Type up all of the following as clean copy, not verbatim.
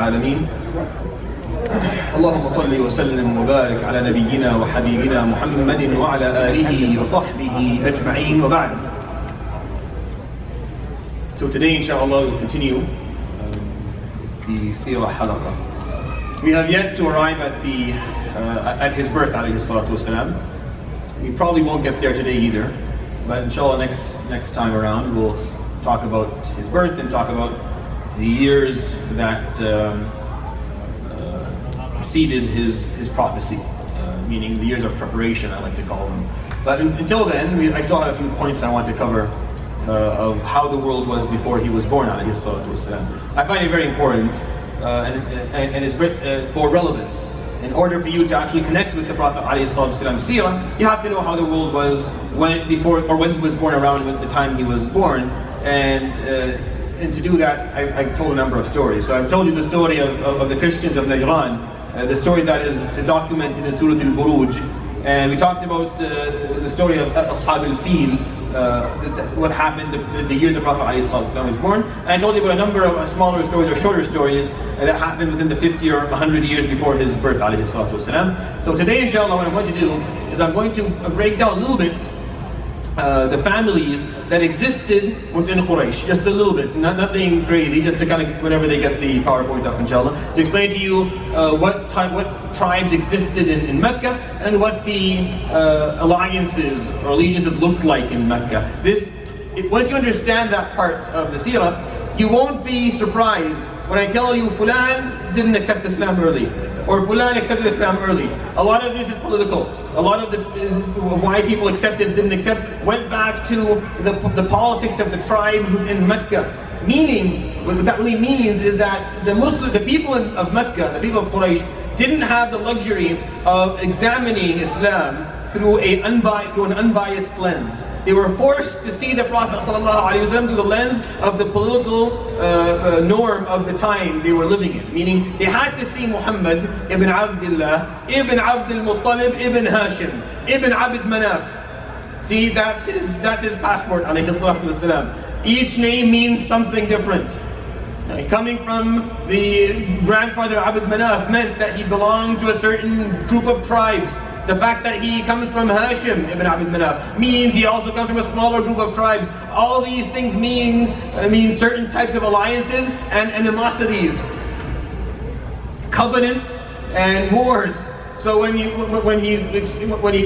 العالمين. اللهم صل وسلم وبارك على نبينا وحبيبنا محمد وعلى آله وصحبه أجمعين وبعد. So today, inshallah, we'll continue the Seerah halaqa. We have yet to arrive at his birth, alayhi salatu wasalam. We probably won't get there today either, but inshallah next time around we'll talk about his birth and talk about the years that preceded his prophecy, meaning the years of preparation, I like to call them. But until then, I still have a few points I want to cover of how the world was before he was born, alayhi salatu wasalam. I find it very important and it's for relevance. In order for you to actually connect with the Prophet alayhi salatu wasalam seerah, you have to know how the world was when he was born, around the time he was born. And to do that, I've told a number of stories. So I've told you the story of the Christians of Najran, the story that is documented in Surah Al-Buruj. And we talked about the story of Ashab al-Fil, what happened the year the Prophet ﷺ was born. And I told you about a number of smaller stories or shorter stories that happened within the 50 or 100 years before his birth ﷺ. So today, inshallah, what I'm going to do is I'm going to break down a little bit the families that existed within Quraysh, just a little bit, nothing crazy, just to kind of, whenever they get the PowerPoint up, inshallah, to explain to you what tribes existed in Mecca and what the alliances or allegiances looked like in Mecca. Once you understand that part of the seerah, you won't be surprised when I tell you Fulan didn't accept Islam early, or Fulan accepted Islam early. A lot of this is political. A lot of why people didn't accept, went back to the politics of the tribes within Mecca. Meaning, what that really means is that the people of Mecca, the people of Quraysh, didn't have the luxury of examining Islam through an unbiased lens. They were forced to see the Prophet ﷺ through the lens of the political norm of the time they were living in. Meaning, they had to see Muhammad ibn Abdullah, ibn Abdul Muttalib, ibn Hashim, ibn Abd Manaf. See, that's his passport, alayhi salatu wasalam. Each name means something different. Coming from the grandfather Abd Manaf meant that he belonged to a certain group of tribes. The fact that he comes from Hashim ibn Abd Manaf means he also comes from a smaller group of tribes. All these things mean certain types of alliances and animosities, covenants and wars. So when he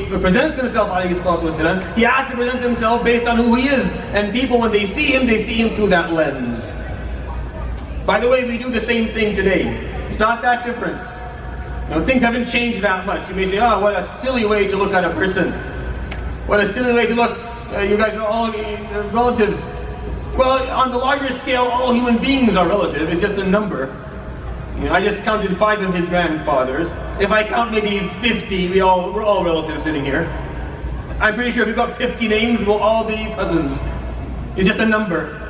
presents himself, alayhi salatu wasalam, he has to present himself based on who he is. And people, when they see him through that lens. By the way, we do the same thing today. It's not that different. Things haven't changed that much. You may say, oh, what a silly way to look at a person. What a silly way to look. You guys are all relatives. Well, on the larger scale, all human beings are relative. It's just a number. I just counted 5 of his grandfathers. If I count maybe 50, we're all relatives sitting here. I'm pretty sure if we've got 50 names, we'll all be cousins. It's just a number.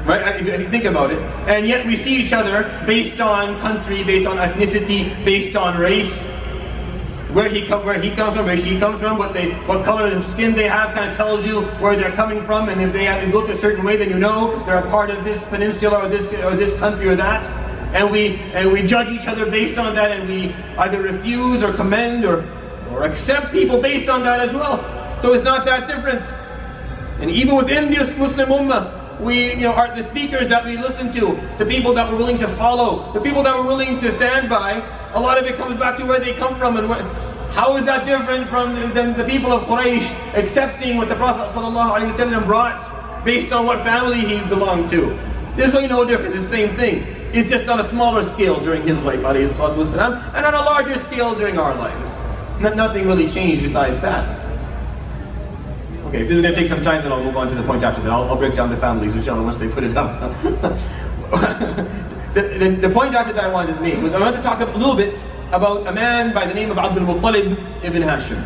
Right? If you think about it. And yet we see each other based on country, based on ethnicity, based on race. Where he comes from, where she comes from, what color of skin they have kind of tells you where they're coming from. And if they look a certain way, then you know they're a part of this peninsula or this country or that. And we judge each other based on that, and we either refuse or commend or accept people based on that as well. So it's not that different. And even within this Muslim ummah, are the speakers that we listen to, the people that we're willing to follow, the people that we're willing to stand by, a lot of it comes back to where they come from. And how is that different than the people of Quraysh accepting what the Prophet ﷺ brought based on what family he belonged to? There's really no difference, it's the same thing. It's just on a smaller scale during his life, ﷺ, and on a larger scale during our lives. Nothing really changed besides that. Okay, if this is going to take some time, then I'll move on to the point after that. I'll break down the families, inshallah, once they put it up. the point after that I wanted to make was I wanted to talk a little bit about a man by the name of Abdul Muttalib ibn Hashim.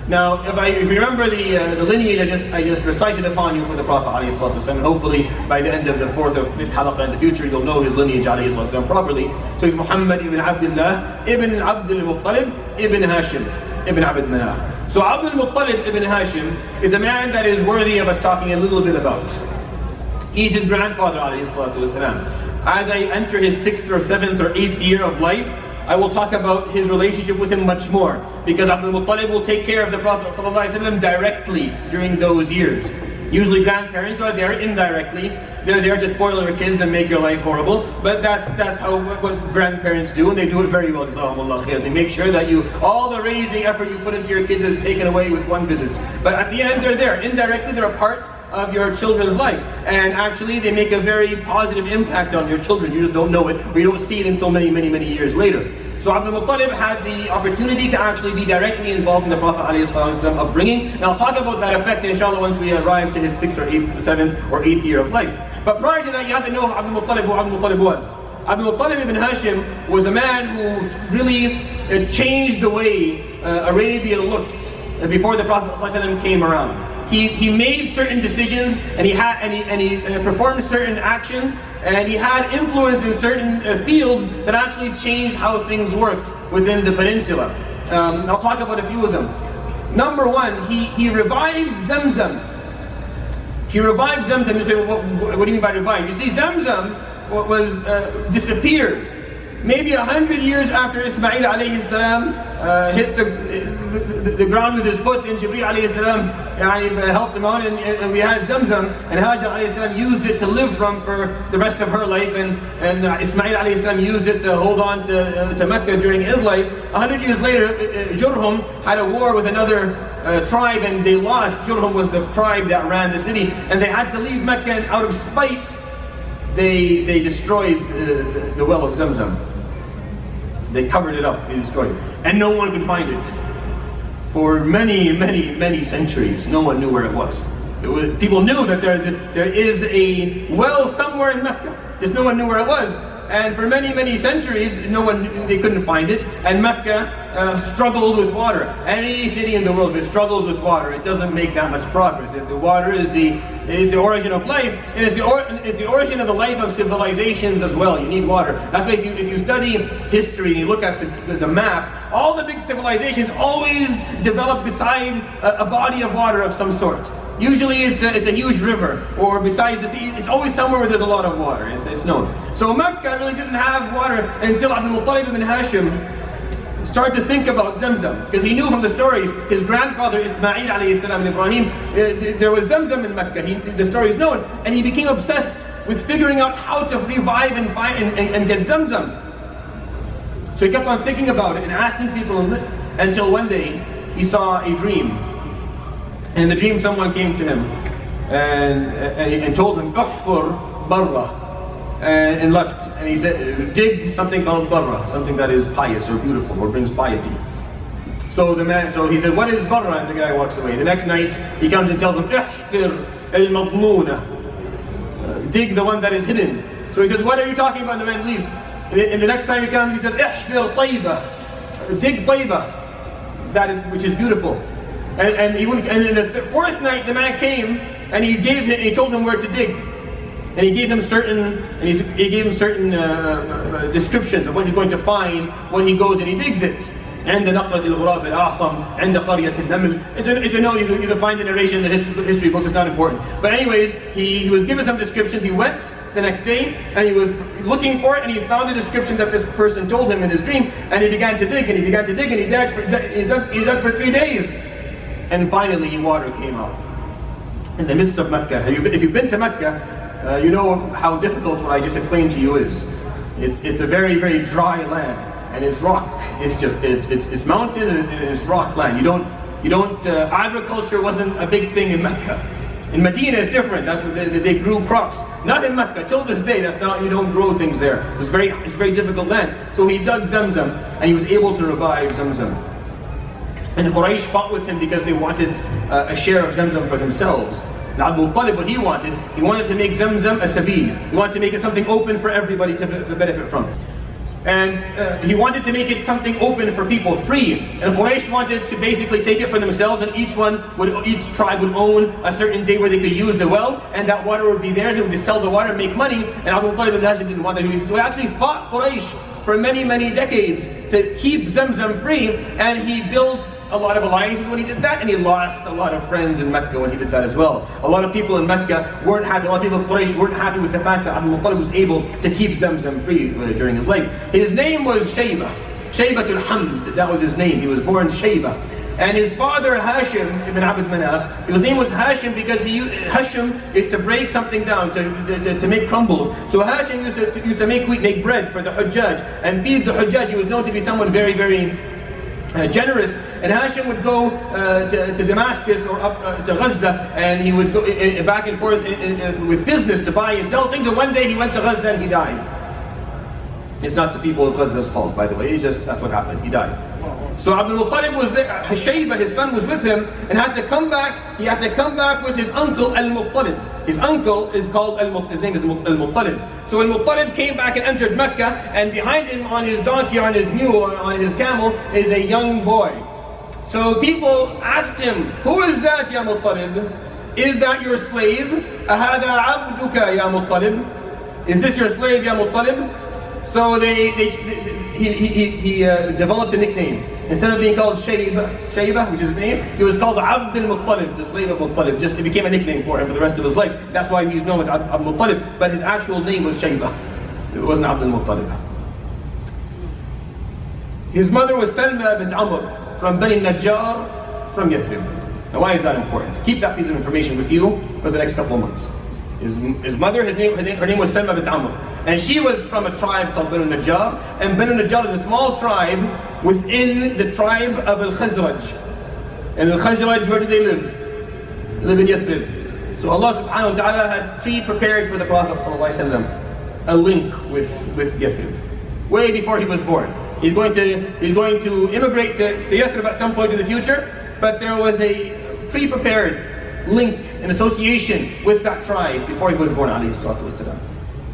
Now, if you remember the lineage I just recited upon you for the Prophet ﷺ, and hopefully by the end of the 4th or 5th halaqah in the future, you'll know his lineage ﷺ properly. So he's Muhammad ibn Abdullah ibn Abdul Muttalib ibn Hashim ibn Abd Manaf. So Abdul Muttalib ibn Hashim is a man that is worthy of us talking a little bit about. He's his grandfather, alayhi salatu wasalam. As I enter his 6th or 7th or 8th year of life, I will talk about his relationship with him much more, because Abdul Muttalib will take care of the Prophet ﷺ directly during those years. Usually grandparents are there indirectly. They're there to spoil your kids and make your life horrible. But that's how what grandparents do, and they do it very well. They make sure that all the raising effort you put into your kids is taken away with one visit. But at the end, they're there. Indirectly, they're a part of your children's lives. And actually, they make a very positive impact on your children. You just don't know it, or you don't see it until many, many, many years later. So Abdul Muttalib had the opportunity to actually be directly involved in the Prophet ﷺ upbringing. And I'll talk about that effect, inshallah, once we arrive to his 6th or 8th, 7th or 8th year of life. But prior to that, you have to know Abdul Muttalib, who Abdul Muttalib was. Abdul Muttalib ibn Hashim was a man who really changed the way Arabia looked before the Prophet ﷺ came around. He made certain decisions, and he performed certain actions, and he had influence in certain fields that actually changed how things worked within the peninsula. I'll talk about a few of them. Number one, he revived Zamzam. He revived Zamzam. You say, well, what do you mean by revive? You see, Zamzam was disappeared. Maybe 100 years after Ismail alayhi salam hit the ground with his foot, and Jibreel alayhi salam helped him out, and we had Zamzam, and Hajar alayhi salam used it to live from for the rest of her life, and Ismail alayhi salam used it to hold on to Mecca during his life. 100 years later, Jurhum had a war with another tribe, and they lost. Jurhum was the tribe that ran the city, and they had to leave Mecca, and out of spite, they destroyed the well of Zamzam. They covered it up, they destroyed it. And no one could find it. For many, many, many centuries, no one knew where it was. People knew that there is a well somewhere in Mecca, just no one knew where it was. And for many, many centuries, they couldn't find it. And Mecca struggled with water. Any city in the world, if it struggles with water, it doesn't make that much progress. If the water is the origin of life, it is the origin of the life of civilizations as well. You need water. That's why if you study history and you look at the map, all the big civilizations always develop beside a body of water of some sort. Usually it's a huge river, or besides the sea, it's always somewhere where there's a lot of water. It's known. So Mecca really didn't have water until Abdul Muttalib ibn Hashim started to think about Zamzam, because he knew from the stories his grandfather Ismail alayhi salam and Ibrahim, there was Zamzam in Mecca. The story is known, and he became obsessed with figuring out how to revive and find and get Zamzam. So he kept on thinking about it and asking people, until one day he saw a dream. And in the dream, someone came to him and told him, "Uhfur barra," and left. And he said, "Dig something called barra, something that is pious or beautiful or brings piety." So he said, "What is barra?" And the guy walks away. The next night, he comes and tells him, "Ihfir al-madmoona," dig the one that is hidden. So he says, "What are you talking about?" And the man leaves. And the next time he comes, he says, "Ihfir tayba," dig tayba, which is beautiful. And the fourth night, the man came and he told him where to dig, and he gave him certain descriptions of what he's going to find when he goes and he digs it. عند نقرة الغراب الأعصم عند قرية النمل. It's a note, you can find the narration in the history books, it's not important. But anyways, he was given some descriptions. He went the next day and he was looking for it, and he found the description that this person told him in his dream, and he began to dig and he dug for 3 days. And finally, water came out in the midst of Mecca. If you've been to Mecca, you know how difficult what I just explained to you is. It's a very, very dry land, and it's rock. It's mountain and it's rock land. Agriculture wasn't a big thing in Mecca. In Medina, it's different. That's what they grew crops. Not in Mecca. Till this day, you don't grow things there. It's very difficult land. So he dug Zamzam, and he was able to revive Zamzam. And Quraysh fought with him because they wanted a share of Zamzam for themselves. Now Abdul Muttalib, what he wanted to make Zamzam a sabil. He wanted to make it something open for everybody to benefit from. And he wanted to make it something open for people, free. And Quraysh wanted to basically take it for themselves, and each tribe would own a certain day where they could use the well, and that water would be theirs, and they sell the water and make money. And Abdul Muttalib ibn Hashim didn't want that. So he actually fought Quraysh for many, many decades to keep Zamzam free, and he built a lot of alliances when he did that, and he lost a lot of friends in Mecca when he did that as well. A lot of people in Mecca weren't happy, a lot of people in Quraysh weren't happy with the fact that Abdul Muttalib was able to keep Zamzam free during his life. His name was Shaybah. Shaybatul Hamd, that was his name. He was born Shaybah. And his father Hashim ibn Abd Manaf, his name was Hashim because Hashim is to break something down, to make crumbles. So Hashim used to make wheat, make bread for the Hujjaj and feed the Hujjaj. He was known to be someone very, very generous. And Hashim would go to Damascus or up to Gaza, and he would go back and forth with business to buy and sell things. And one day he went to Gaza and he died. It's not the people of Gaza's fault, by the way. It's just that's what happened. He died. So Abdul Muttalib was there. Shaybah, his son, was with him and had to come back. He had to come back with his uncle Al-Muttalib. His uncle is called his name is Al-Muttalib. So Al-Muttalib came back and entered Mecca, and behind him on his donkey, on his mule, on his camel, is a young boy. So people asked him, "Who is that, Ya Muttalib? Is that your slave? Ahada abduka, Ya Muttalib? Is this your slave, Ya Muttalib?" So he developed a nickname. Instead of being called Shaybah, which is his name, he was called Abd al-Muttalib, the slave of Muttalib. Just it became a nickname for him for the rest of his life. That's why he's known as Abd al-Muttalib, but his actual name was Shaybah. It wasn't Abd al-Muttalib. His mother was Salma bint Amr from Bani Najjar from Yathrib. Now why is that important? Keep that piece of information with you for the next couple of months. His mother, her name was Salma bint Amr. And she was from a tribe called Banu Najjar. And Banu Najjar is a small tribe within the tribe of Al-Khazraj. And Al-Khazraj, where do they live? They live in Yathrib. So Allah subhanahu wa ta'ala had pre-prepared for the Prophet ﷺ a link with Yathrib. Way before he was born. He's going to immigrate to Yathrib at some point in the future, but there was a pre-prepared link and association with that tribe before he was born, alayhi salatu wasalam.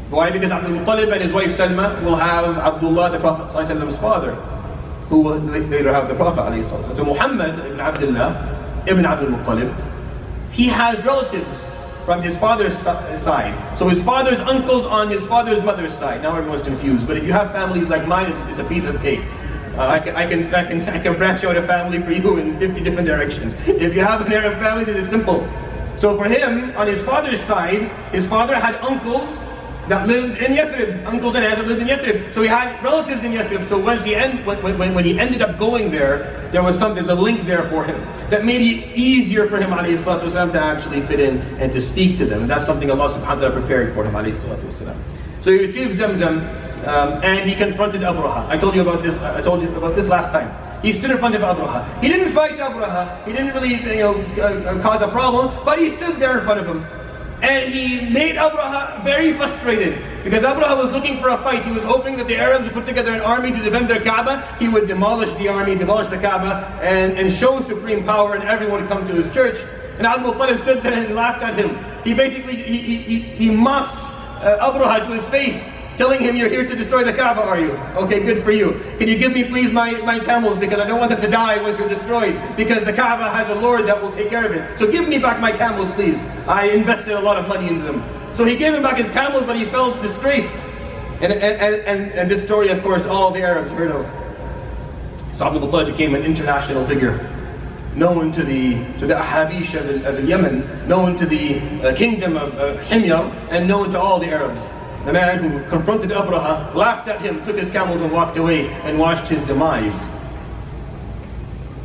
Why? Because Abdul Muttalib and his wife Salma will have Abdullah, the Prophet ﷺ's father, who will later have the Prophet alayhi salatu. So Muhammad ibn Abdullah, ibn Abdul Muttalib, he has relatives from his father's side. So his father's uncles on his father's mother's side. Now everyone's confused, but if you have families like mine, it's a piece of cake. I can branch out a family for you in 50 different directions. If you have an Arab family, then it's simple. So for him, on his father's side, his father had uncles that lived in Yathrib. Uncles and aunts that lived in Yathrib. So he had relatives in Yathrib. So when he ended up going there, there's a link there for him that made it easier for him alayhi salatu wasalam to actually fit in and to speak to them. And that's something Allah subhanahu wa ta'ala prepared for him alayhi salatu wasalam. So he retrieved Zamzam and he confronted Abraha. I told you about this last time. He stood in front of Abraha. He didn't fight Abraha. He didn't really cause a problem, but he stood there in front of him. And he made Abraha very frustrated because Abraha was looking for a fight. He was hoping that the Arabs would put together an army to defend their Kaaba. He would demolish the army, demolish the Kaaba, and show supreme power, and everyone would come to his church. And Abdul Muttalib stood there and laughed at him. He basically he mocked Abraha to his face, telling him, "You're here to destroy the Kaaba, are you? Okay, good for you. Can you give me please my camels, because I don't want them to die once you're destroyed, because the Kaaba has a Lord that will take care of it. So give me back my camels, please. I invested a lot of money into them." So he gave him back his camels, but he felt disgraced. And this story, of course, all the Arabs heard of. So Abdul Muttalib became an international figure, known to the Ahabish of Yemen, known to the kingdom of Himyar, and known to all the Arabs. The man who confronted Abraha, laughed at him, took his camels and walked away and watched his demise.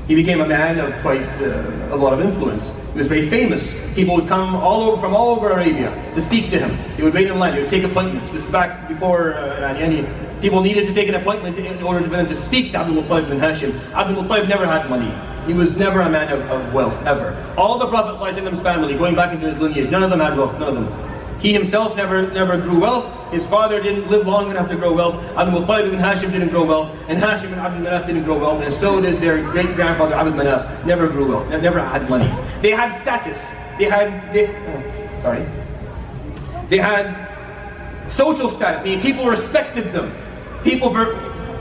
He became a man of quite a lot of influence. He was very famous. People would come from all over Arabia to speak to him. He would wait in line, he would take appointments. This is back before people needed to take an appointment in order for them to speak to Abdul Muttalib bin Hashim. Abdul Muttalib never had money. He was never a man of wealth, ever. All the Prophet ﷺ's family, going back into his lineage, none of them had wealth, none of them. He himself never grew wealth. His father didn't live long enough to grow wealth. Abdul Muttalib ibn Hashim didn't grow wealth. And Hashim ibn Abd Manaf didn't grow wealth. And so did their great-grandfather Abd Manaf. Never grew wealth. Never had money. They had status. They had social status. Meaning people respected them. People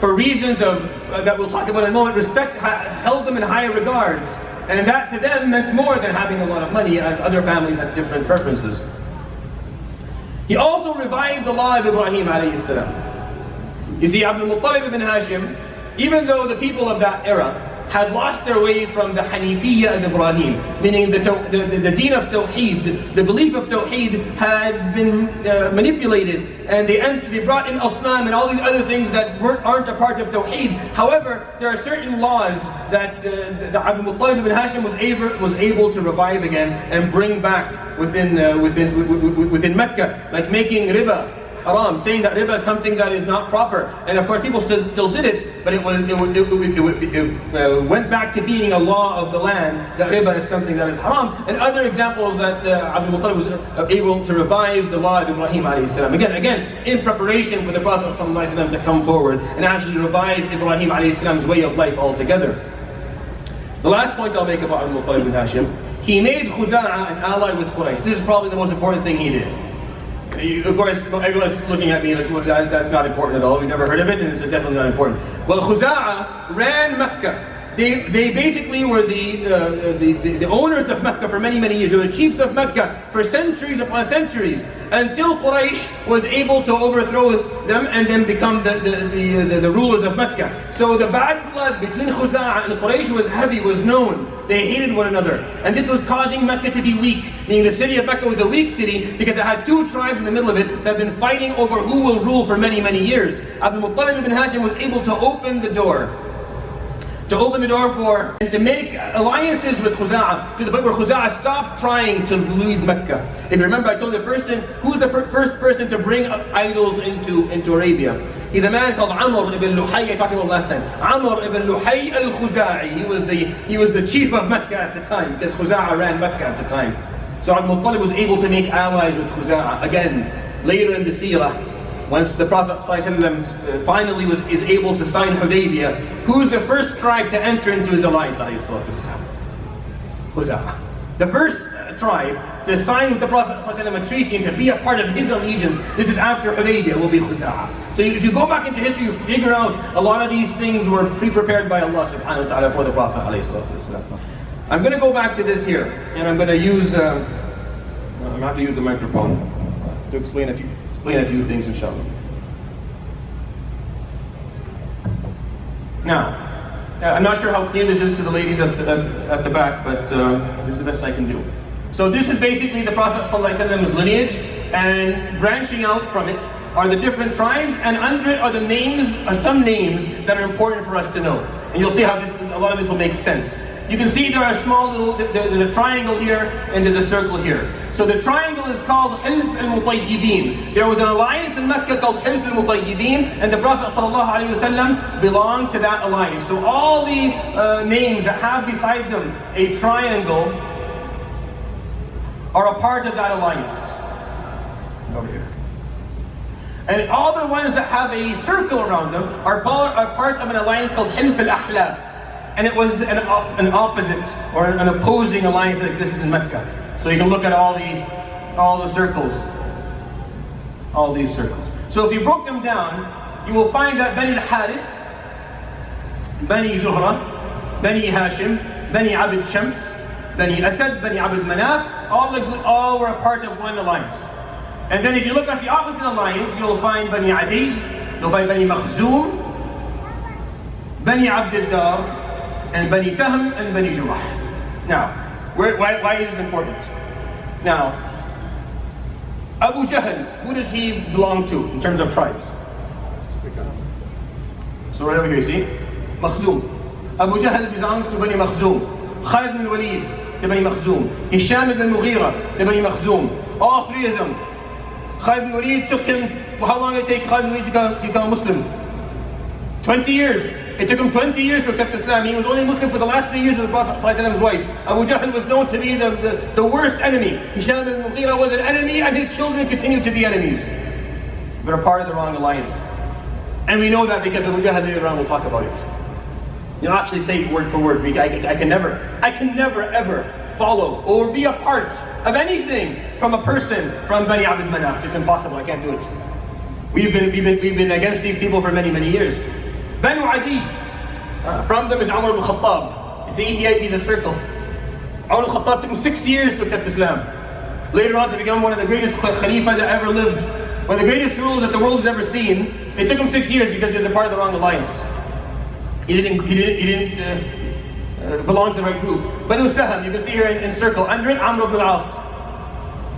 for reasons that we'll talk about in a moment, held them in higher regards. And that to them meant more than having a lot of money, as other families had different preferences. He also revived the law of Ibrahim alayhi salam. You see, Abdul Muttalib ibn Hashim, even though the people of that era had lost their way from the Hanifiyya of Ibrahim, meaning the deen of Tawheed, the belief of Tawheed had been manipulated, and they brought in Asnam and all these other things that aren't a part of Tawheed. However, there are certain laws that Abdul Muttalib ibn Hashim was able to revive again and bring back within Mecca, like making riba haram, saying that riba is something that is not proper. And of course people still did it, but it went back to being a law of the land, that riba is something that is haram. And other examples that Abdul Muttalib was able to revive the law of Ibrahim alayhi salam. Again, in preparation for the Prophet sallallahu alaihi wasallam to come forward and actually revive Ibrahim alayhi salam's way of life altogether. The last point I'll make about Abdul Muttalib ibn Hashim, he made Khuza'a an ally with Quraysh. This is probably the most important thing he did. Of course, everyone's looking at me like, well, that's not important at all. We've never heard of it, and it's definitely not important. Well, Khuza'a ran Mecca. They basically were the owners of Mecca for many, many years. They were the chiefs of Mecca for centuries upon centuries, until Quraysh was able to overthrow them and then become the rulers of Mecca. So the bad blood between Khuza'a and Quraysh was heavy, was known. They hated one another. And this was causing Mecca to be weak. Meaning the city of Mecca was a weak city because it had two tribes in the middle of it that had been fighting over who will rule for many, many years. Abdul Muttalib ibn Hashim was able to open the door. And to make alliances with Khuza'a, to the point where Khuza'a stopped trying to lead Mecca. If you remember, I told you who's the first person to bring idols into Arabia? He's a man called Amr ibn Luhay. I talked about him last time. Amr ibn Luhay al-Khuza'i. He was the chief of Mecca at the time, because Khuza'a ran Mecca at the time. So Abdul Muttalib was able to make allies with Khuza'a. Again, later in the Seerah, once the Prophet ﷺ finally is able to sign Hudaybiyah, who's the first tribe to enter into his alliance? Khuza'a. The first tribe to sign with the Prophet ﷺ a treaty and to be a part of his allegiance, this is after Hudaybiyah, will be Khuza'a. So if you go back into history, you figure out a lot of these things were pre-prepared by Allah subhanahu wa ta'ala for the Prophet ﷺ. I'm going to go back to this here, and I'm going to use, I'm going to have to use the microphone to explain a few things, inshallah. Now, I'm not sure how clear this is to the ladies at the back, but this is the best I can do. So this is basically the Prophet ﷺ's lineage, and branching out from it are the different tribes, and under it are the names, are some names that are important for us to know. And you'll see how a lot of this will make sense. You can see there are small little, there's a triangle here and there's a circle here. So the triangle is called Hilf al-Mutayyibin. There was an alliance in Mecca called Hilf al-Mutayyibin, and the Prophet ﷺ belonged to that alliance. So all the names that have beside them a triangle are a part of that alliance. Over here. And all the ones that have a circle around them are part of an alliance called Hilf al-Ahlaf. And it was an opposite or an opposing alliance that existed in Mecca. So you can look at all the circles, all these circles. So if you broke them down, you will find that Bani al-Harith, Bani Zuhra, Bani Hashim, Bani Abd Shams, Bani Asad, Bani Abd Manaf, all were a part of one alliance. And then if you look at the opposite alliance, you'll find Bani Adi, you'll find Bani Makhzoom, Bani Abd Dar, and Bani Sahm and Bani Jurah. Now, why is this important? Now, Abu Jahl, who does he belong to in terms of tribes? So right over here, you see? Makhzoom. Abu Jahl belongs to Bani Makhzoom. Khalid ibn Walid to Bani Makhzoom. Hisham ibn Mughira to Bani Makhzoom. All three of them. Khalid ibn Walid took him, how long did it take Khalid ibn Walid to become a Muslim? 20 years. It took him 20 years to accept Islam. He was only Muslim for the last 3 years of the Prophet ﷺ's wife. Abu Jahl was known to be the worst enemy. Hisham ibn Mughira was an enemy, and his children continued to be enemies. But are part of the wrong alliance. And we know that because Abu Jahl later on will talk about it. You'll actually say it word for word. I can never ever follow or be a part of anything from a person from Bani Abd Manaf. It's impossible. I can't do it. We've been against these people for many, many years. Banu Adi, from them is Umar ibn Khattab. You see, he's a circle. Umar ibn Khattab took him 6 years to accept Islam. Later on to become one of the greatest Khalifa that ever lived. One of the greatest rulers that the world has ever seen. It took him 6 years because he was a part of the wrong alliance. He didn't belong to the right group. Banu Saham, you can see here in circle. Under it, Amr ibn al-As.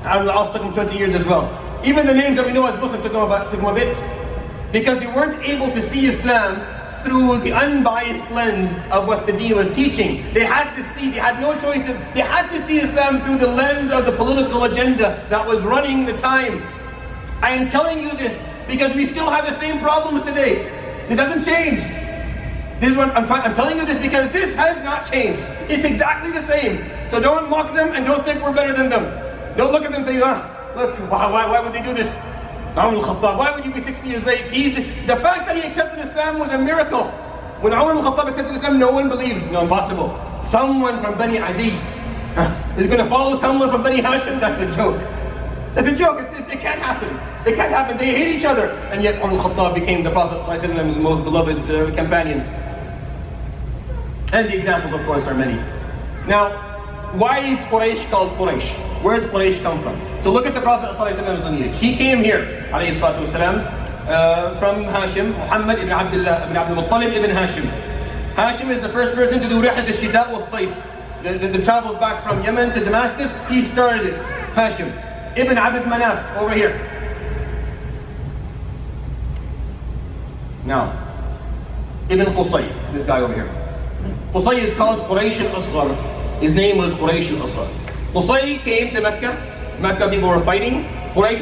Amr ibn al-As took him 20 years as well. Even the names that we know as Muslims took him a bit. Because they weren't able to see Islam through the unbiased lens of what the deen was teaching. They had to see, they had no choice, they had to see Islam through the lens of the political agenda that was running the time. I am telling you this because we still have the same problems today. This hasn't changed. This is what I'm telling you this because this has not changed. It's exactly the same. So don't mock them and don't think we're better than them. Don't look at them and say, look, why would they do this? Why would you be 60 years late? The fact that he accepted Islam was a miracle. When Umar al-Khattab accepted Islam, no one believed. No, impossible. Someone from Bani Adi is going to follow someone from Bani Hashim? That's a joke. That's a joke. It can't happen. It can't happen. They hate each other. And yet Umar al-Khattab became the Prophet's most beloved companion. And the examples, of course, are many. Now, why is Quraysh called Quraysh? Where did Quraysh come from? So look at the Prophet's lineage. He came here, from Hashim, Muhammad ibn Abdullah ibn Abdul Muttalib ibn Hashim. Hashim is the first person to do Rihlat al-Shita wal-Sayf. The travels back from Yemen to Damascus. He started it. Hashim. Ibn Abd Manaf, over here. Now, Ibn Qusay, this guy over here. Qusay is called Quraysh al-Asghar. His name was Quraysh al-Asghar. Qusay came to Mecca. Mecca people were fighting. Quraysh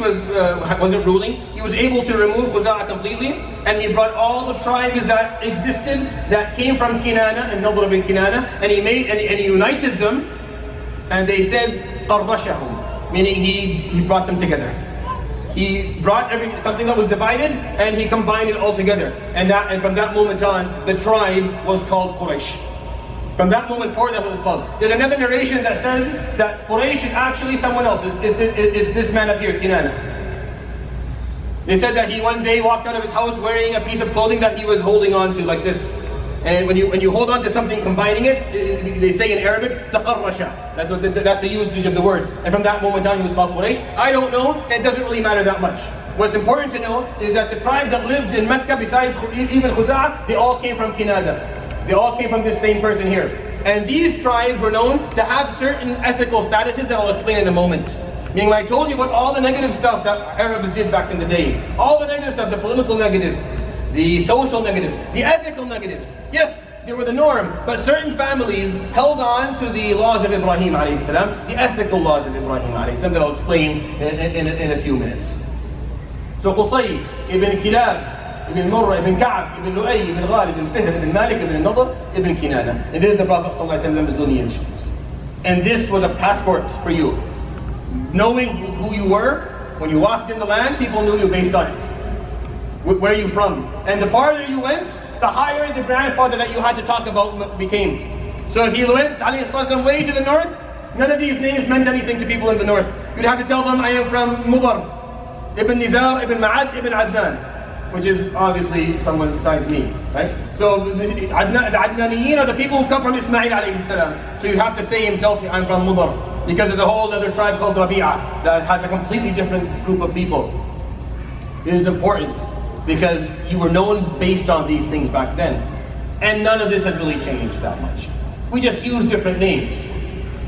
wasn't ruling. He was able to remove Khuza'ah completely, and he brought all the tribes that existed that came from Kinana and Nadr ibn Kinana, and he united them, and they said Qarbashahum, meaning he brought them together. He brought something that was divided, and he combined it all together. And from that moment on, the tribe was called Quraysh. From that moment forward, that's what it's called. There's another narration that says that Quraysh is actually someone else. It's this man up here, Kinana. They said that he one day walked out of his house wearing a piece of clothing that he was holding on to like this. And when you hold on to something, combining it, they say in Arabic, taqarrasha. That's the usage of the word. And from that moment on, he was called Quraysh. I don't know. It doesn't really matter that much. What's important to know is that the tribes that lived in Mecca, besides even Khuza'ah, they all came from Kinana. They all came from this same person here. And these tribes were known to have certain ethical statuses that I'll explain in a moment. Meaning, when I told you about all the negative stuff that Arabs did back in the day, all the negative stuff, the political negatives, the social negatives, the ethical negatives. Yes, they were the norm, but certain families held on to the laws of Ibrahim alayhi salam, the ethical laws of Ibrahim alayhi salam that I'll explain in a few minutes. So Qusay ibn Kilab, ibn Murrah, ibn Ka'ab, ibn Lu'ay, ibn Ghalib, ibn Fihr, ibn Malik, ibn Nadr, ibn Kinana. And this is the Prophet ﷺ's lineage. And this was a passport for you. Knowing who you were, when you walked in the land, people knew you based on it. Where are you from? And the farther you went, the higher the grandfather that you had to talk about became. So if he went way to the north, none of these names meant anything to people in the north. You'd have to tell them, I am from Mudar, ibn Nizar, ibn Ma'ad, ibn Adnan, which is obviously someone besides me, right? So the Adnaniyin are the people who come from Ismail alayhi salam. So you have to say himself, I'm from Mudar, because there's a whole other tribe called Rabi'ah that has a completely different group of people. It is important because you were known based on these things back then. And none of this has really changed that much. We just use different names.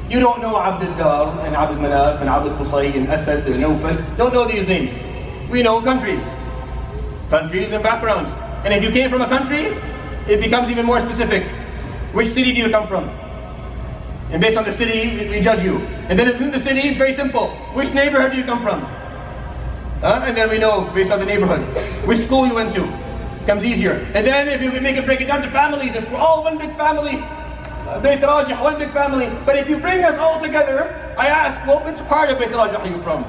You don't know Abd al-Dar and Abd al-Manaf and Abd al-Qusay and Asad and Nawfal. Don't know these names. We know countries. Countries and backgrounds. And if you came from a country, it becomes even more specific. Which city do you come from? And based on the city, we judge you. And then within the city, it's very simple. Which neighborhood do you come from? And then we know based on the neighborhood. Which school you went to. Becomes easier. And then if you break it down to families, if we're all one big family, Bayt Rajah, one big family. But if you bring us all together, I ask, well, which part of Bayt Rajah are you from?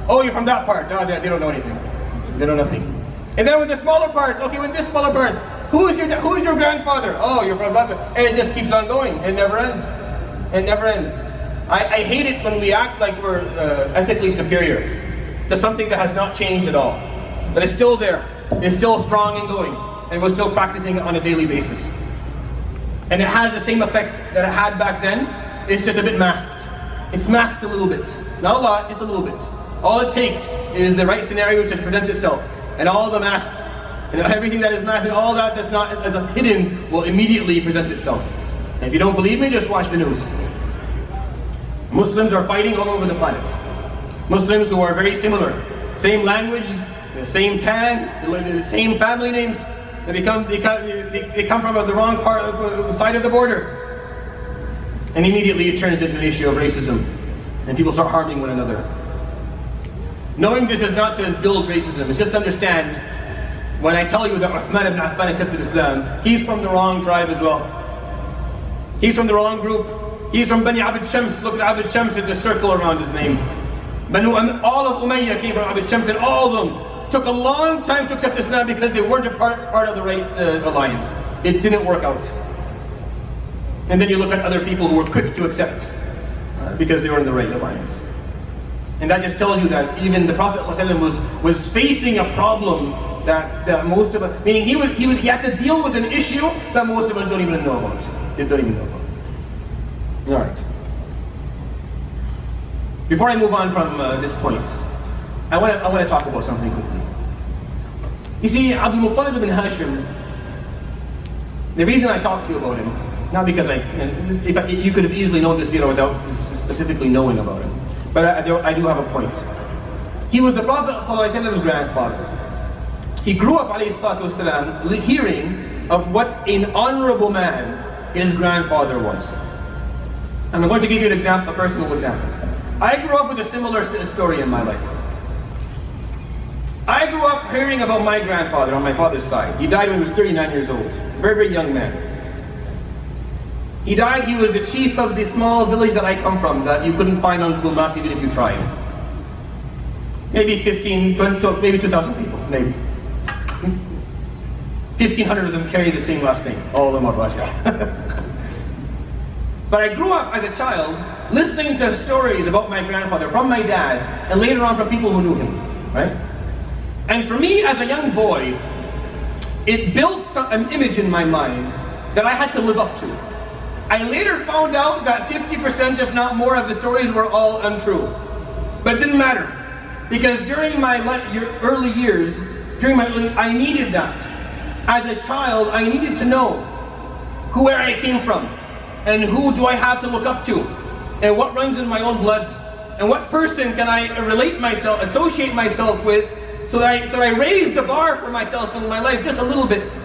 Oh, you're from that part. No, they don't know anything. They know nothing. And then with the smaller part, okay, with this smaller part, who is your grandfather? Oh, you're from that. And it just keeps on going. It never ends. It never ends. I hate it when we act like we're ethically superior to something that has not changed at all. But it's still there. It's still strong and going. And we're still practicing it on a daily basis. And it has the same effect that it had back then. It's just a bit masked. It's masked a little bit. Not a lot, just a little bit. All it takes is the right scenario to present itself. And all the masked, and everything that is masked, and all that's hidden will immediately present itself. And if you don't believe me, just watch the news. Muslims are fighting all over the planet. Muslims who are very similar. Same language, the same tan, the same family names. They come from the wrong part of the side of the border. And immediately it turns into an issue of racism. And people start harming one another. Knowing this is not to build racism, it's just to understand, when I tell you that Uthman ibn Affan accepted Islam, he's from the wrong tribe as well. He's from the wrong group. He's from Bani Abd Shams. Look at Abd Shams with the circle around his name. All of Umayyah came from Abd Shams, and all of them took a long time to accept Islam because they weren't a part of the right alliance. It didn't work out. And then you look at other people who were quick to accept because they were in the right alliance. And that just tells you that even the Prophet ﷺ was facing a problem that most of us, meaning he had to deal with an issue that most of us don't even know about. They don't even know about. All right. Before I move on from this point, I want to talk about something quickly. You see, Abdul Muttalib ibn Hashim, the reason I talk to you about him, not because you could have easily known this Seerah without specifically knowing about him, but I do have a point. He was the Prophet ﷺ's grandfather. He grew up ﷺ hearing of what an honorable man his grandfather was. And I'm going to give you an example, a personal example. I grew up with a similar story in my life. I grew up hearing about my grandfather on my father's side. He died when he was 39 years old. Very, very young man. He died, he was the chief of the small village that I come from that you couldn't find on Google Maps even if you tried. Maybe 15, 20, maybe 2,000 people, maybe. 1,500 of them carry the same last name. All of them are Rajeh. But I grew up as a child listening to stories about my grandfather from my dad and later on from people who knew him, right? And for me as a young boy, it built an image in my mind that I had to live up to. I later found out that 50% if not more of the stories were all untrue. But it didn't matter. Because during my early years, I needed that. As a child, I needed to know where I came from, and who do I have to look up to, and what runs in my own blood, and what person can I associate myself with, so that I raise the bar for myself in my life just a little bit.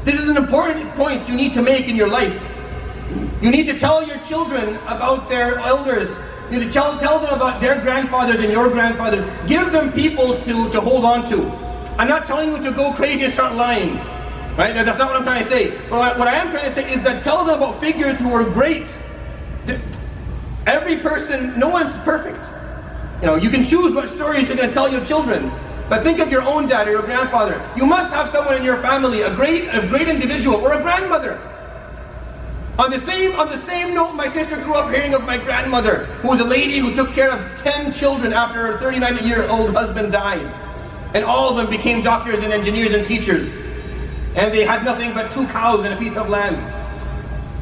This is an important point you need to make in your life. You need to tell your children about their elders. You need to tell them about their grandfathers and your grandfathers. Give them people to hold on to. I'm not telling you to go crazy and start lying. Right? That's not what I'm trying to say. But what I am trying to say is that tell them about figures who were great. Every person, no one's perfect. You can choose what stories you're going to tell your children. But think of your own dad or your grandfather. You must have someone in your family, a great individual, or a grandmother. On the same note, my sister grew up hearing of my grandmother, who was a lady who took care of 10 children after her 39-year-old husband died. And all of them became doctors and engineers and teachers. And they had nothing but 2 cows and a piece of land.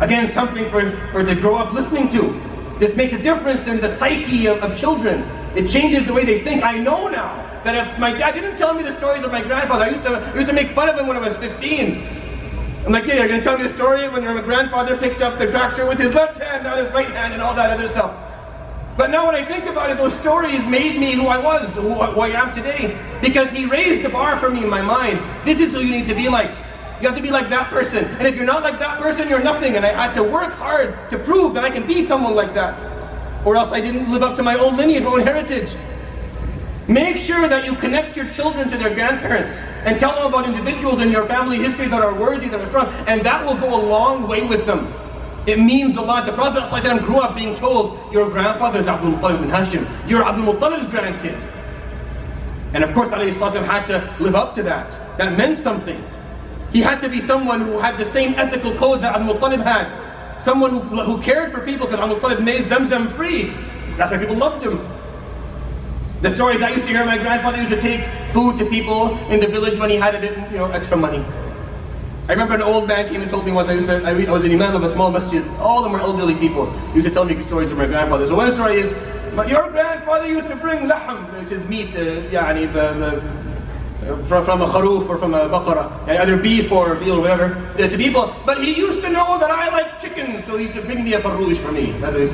Again, something for to grow up listening to. This makes a difference in the psyche of children. It changes the way they think. I know now that if my dad didn't tell me the stories of my grandfather, I used to make fun of him when I was 15. I'm like, yeah, you're going to tell me the story when my grandfather picked up the tractor with his left hand, not his right hand, and all that other stuff. But now when I think about it, those stories made me who I was, who I am today, because he raised the bar for me in my mind. This is who you need to be like. You have to be like that person. And if you're not like that person, you're nothing. And I had to work hard to prove that I can be someone like that. Or else I didn't live up to my own lineage, my own heritage. Make sure that you connect your children to their grandparents and tell them about individuals in your family history that are worthy, that are strong, and that will go a long way with them. It means a lot. The Prophet ﷺ grew up being told, your grandfather is Abdul Muttalib ibn Hashim, you're Abdul Muttalib's grandkid. And of course ﷺ had to live up to that. That meant something. He had to be someone who had the same ethical code that Abdul Muttalib had. Someone who cared for people, because Abdul Muttalib made Zamzam free. That's why people loved him. The stories I used to hear, my grandfather used to take food to people in the village when he had a bit, extra money. I remember an old man came and told me once, I was an imam of a small masjid, all of them were elderly people. He used to tell me stories of my grandfather. So one story is, your grandfather used to bring lahm, which is meat, from a kharoof or from a baqarah, and either beef or veal or whatever, to people. But he used to know that I like chicken, so he used to bring me a faroosh for me. That is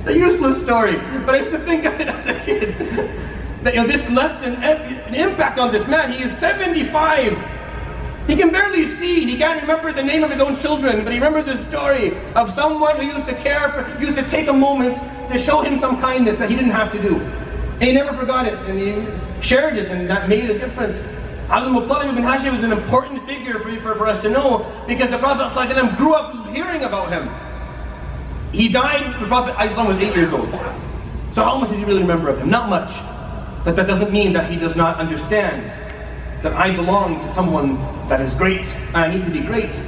a useless story. But I used to think of it as a kid. That, this left an impact on this man. He is 75. He can barely see. He can't remember the name of his own children, but he remembers the story of someone who used to care for, used to take a moment to show him some kindness that he didn't have to do. And he never forgot it, and he shared it, and that made a difference. Al-Muttalib ibn Hashim is an important figure for us to know, because the Prophet ﷺ grew up hearing about him. He died, the Prophet ﷺ was 8 years old. So how much does he really remember of him? Not much. But that doesn't mean that he does not understand that I belong to someone that is great, and I need to be great.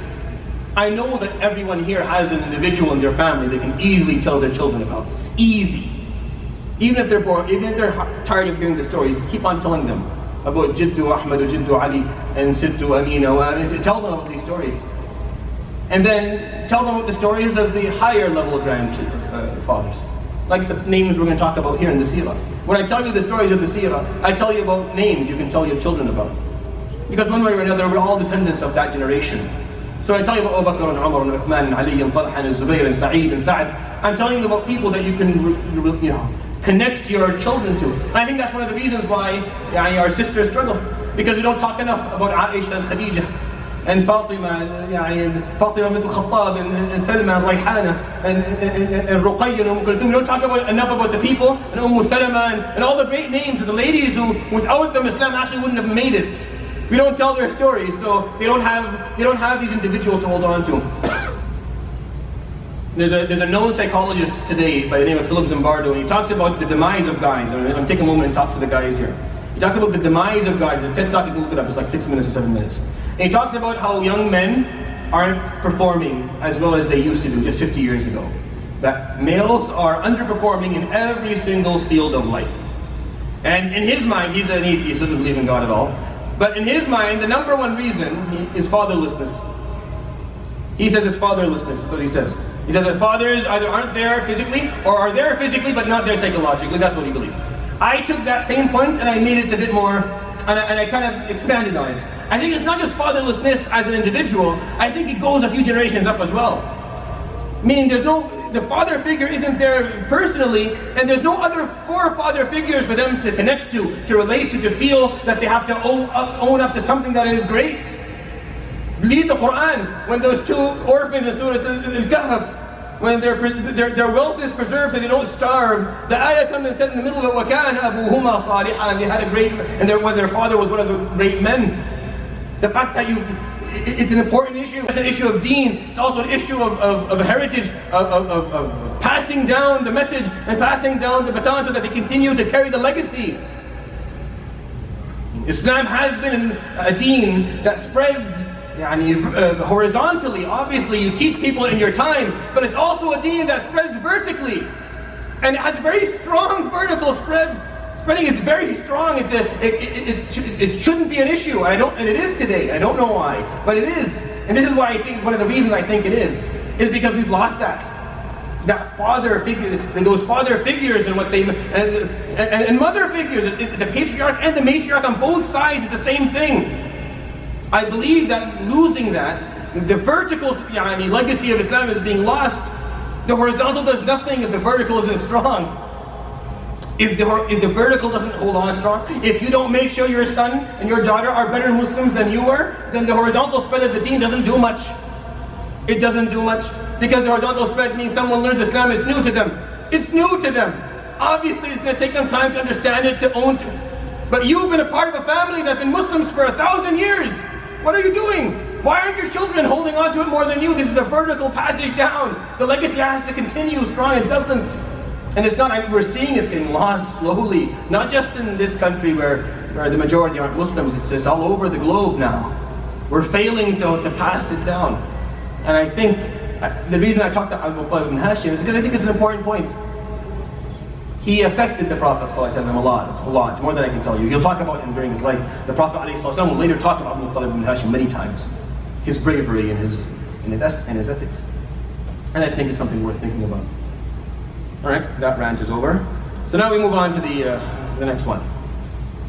I know that everyone here has an individual in their family they can easily tell their children about this. Easy. Even if they're bored, even if they're tired of hearing the stories, keep on telling them about Jiddu Ahmad or Jiddu Ali and Sittu Amina, and tell them about these stories. And then tell them about the stories of the higher level grandfathers, like the names we're going to talk about here in the Seerah. When I tell you the stories of the Seerah, I tell you about names you can tell your children about. Because one way or another, we're all descendants of that generation. So I tell you about Abu Bakr and Umar and Uthman and Ali and Talha and Zubayr and Sa'id and Sa'ad. I'm telling you about people that you can connect your children to. And I think that's one of the reasons why our sisters struggle. Because we don't talk enough about Aisha and Khadija and Fatima and Fatima bint al-Khattab and Salma and Rayhana and Ruqayya and Kulthum. We don't talk enough about the people and Salama and all the great names of the ladies who, without them, Islam actually wouldn't have made it. We don't tell their stories, so they don't have these individuals to hold on to. There's a known psychologist today by the name of Philip Zimbardo, and he talks about the demise of guys. I'm going to take a moment and talk to the guys here. He talks about the demise of guys. The TED Talk, you can look it up, it's like 6 minutes or 7 minutes. And he talks about how young men aren't performing as well as they used to do just 50 years ago. That males are underperforming in every single field of life. And in his mind, he's an atheist, doesn't believe in God at all. But in his mind, the number one reason is fatherlessness. He says it's fatherlessness, that's what he says. He says that fathers either aren't there physically, or are there physically but not there psychologically. That's what he believes. I took that same point and I made it a bit more, and I kind of expanded on it. I think it's not just fatherlessness as an individual, I think it goes a few generations up as well. Meaning the father figure isn't there personally, and there's no other forefather figures for them to connect to relate to feel that they have to own up to something that is great. Read the Quran, when those two orphans in Surah Al-Kahf, when their wealth is preserved so they don't starve, the ayah comes and says in the middle of it, وَكَانَ أَبُوهُمَا صَالِحًا, and they had a great, when their father was one of the great men. The fact that it's an important issue. It's an issue of deen. It's also an issue of heritage, of passing down the message and passing down the baton so that they continue to carry the legacy. Islam has been a deen that spreads horizontally. Obviously, you teach people in your time, but it's also a deen that spreads vertically. And it has very strong vertical spread. Spreading is very strong. It shouldn't be an issue. And it is today. I don't know why, but it is. And this is why I think one of the reasons I think it is because we've lost that father figure, those father figures, and what they and mother figures. The patriarch and the matriarch on both sides is the same thing. I believe that losing that, the vertical legacy of Islam is being lost. The horizontal does nothing if the vertical isn't strong. If the vertical doesn't hold on strong, if you don't make sure your son and your daughter are better Muslims than you are, then the horizontal spread of the deen doesn't do much. It doesn't do much, because the horizontal spread means someone learns Islam, it's new to them. It's new to them. Obviously it's going to take them time to understand it, to own it. But you've been a part of a family that's been Muslims for 1,000 years. What are you doing? Why aren't your children holding on to it more than you? This is a vertical passage down. The legacy has to continue strong. It doesn't. And it's not, we're seeing it's getting lost slowly. Not just in this country where the majority aren't Muslims, it's all over the globe now. We're failing to pass it down. And I think, the reason I talked to Al-Muttalib ibn Hashim is because I think it's an important point. He affected the Prophet ﷺ a lot, more than I can tell you. He'll talk about him during his life. The Prophet ﷺ will later talk about Al-Muttalib ibn Hashim many times. His bravery and his ethics. And I think it's something worth thinking about. Alright, that rant is over. So now we move on to the next one.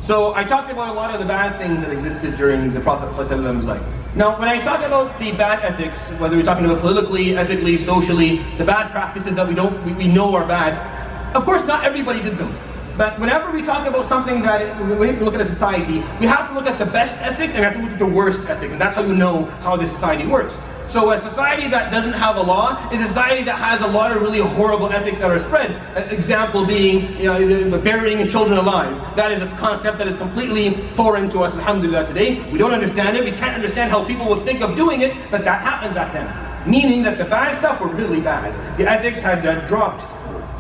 So I talked about a lot of the bad things that existed during the Prophet ﷺ's life. Now, when I talk about the bad ethics, whether we're talking about politically, ethically, socially, the bad practices that we know are bad, of course not everybody did them. But whenever we talk about something that, when we look at a society, we have to look at the best ethics and we have to look at the worst ethics. And that's how you know how this society works. So a society that doesn't have a law is a society that has a lot of really horrible ethics that are spread. An example being, the burying children alive. That is a concept that is completely foreign to us, alhamdulillah, today. We don't understand it. We can't understand how people would think of doing it, but that happened back then. Meaning that the bad stuff were really bad. The ethics had dropped.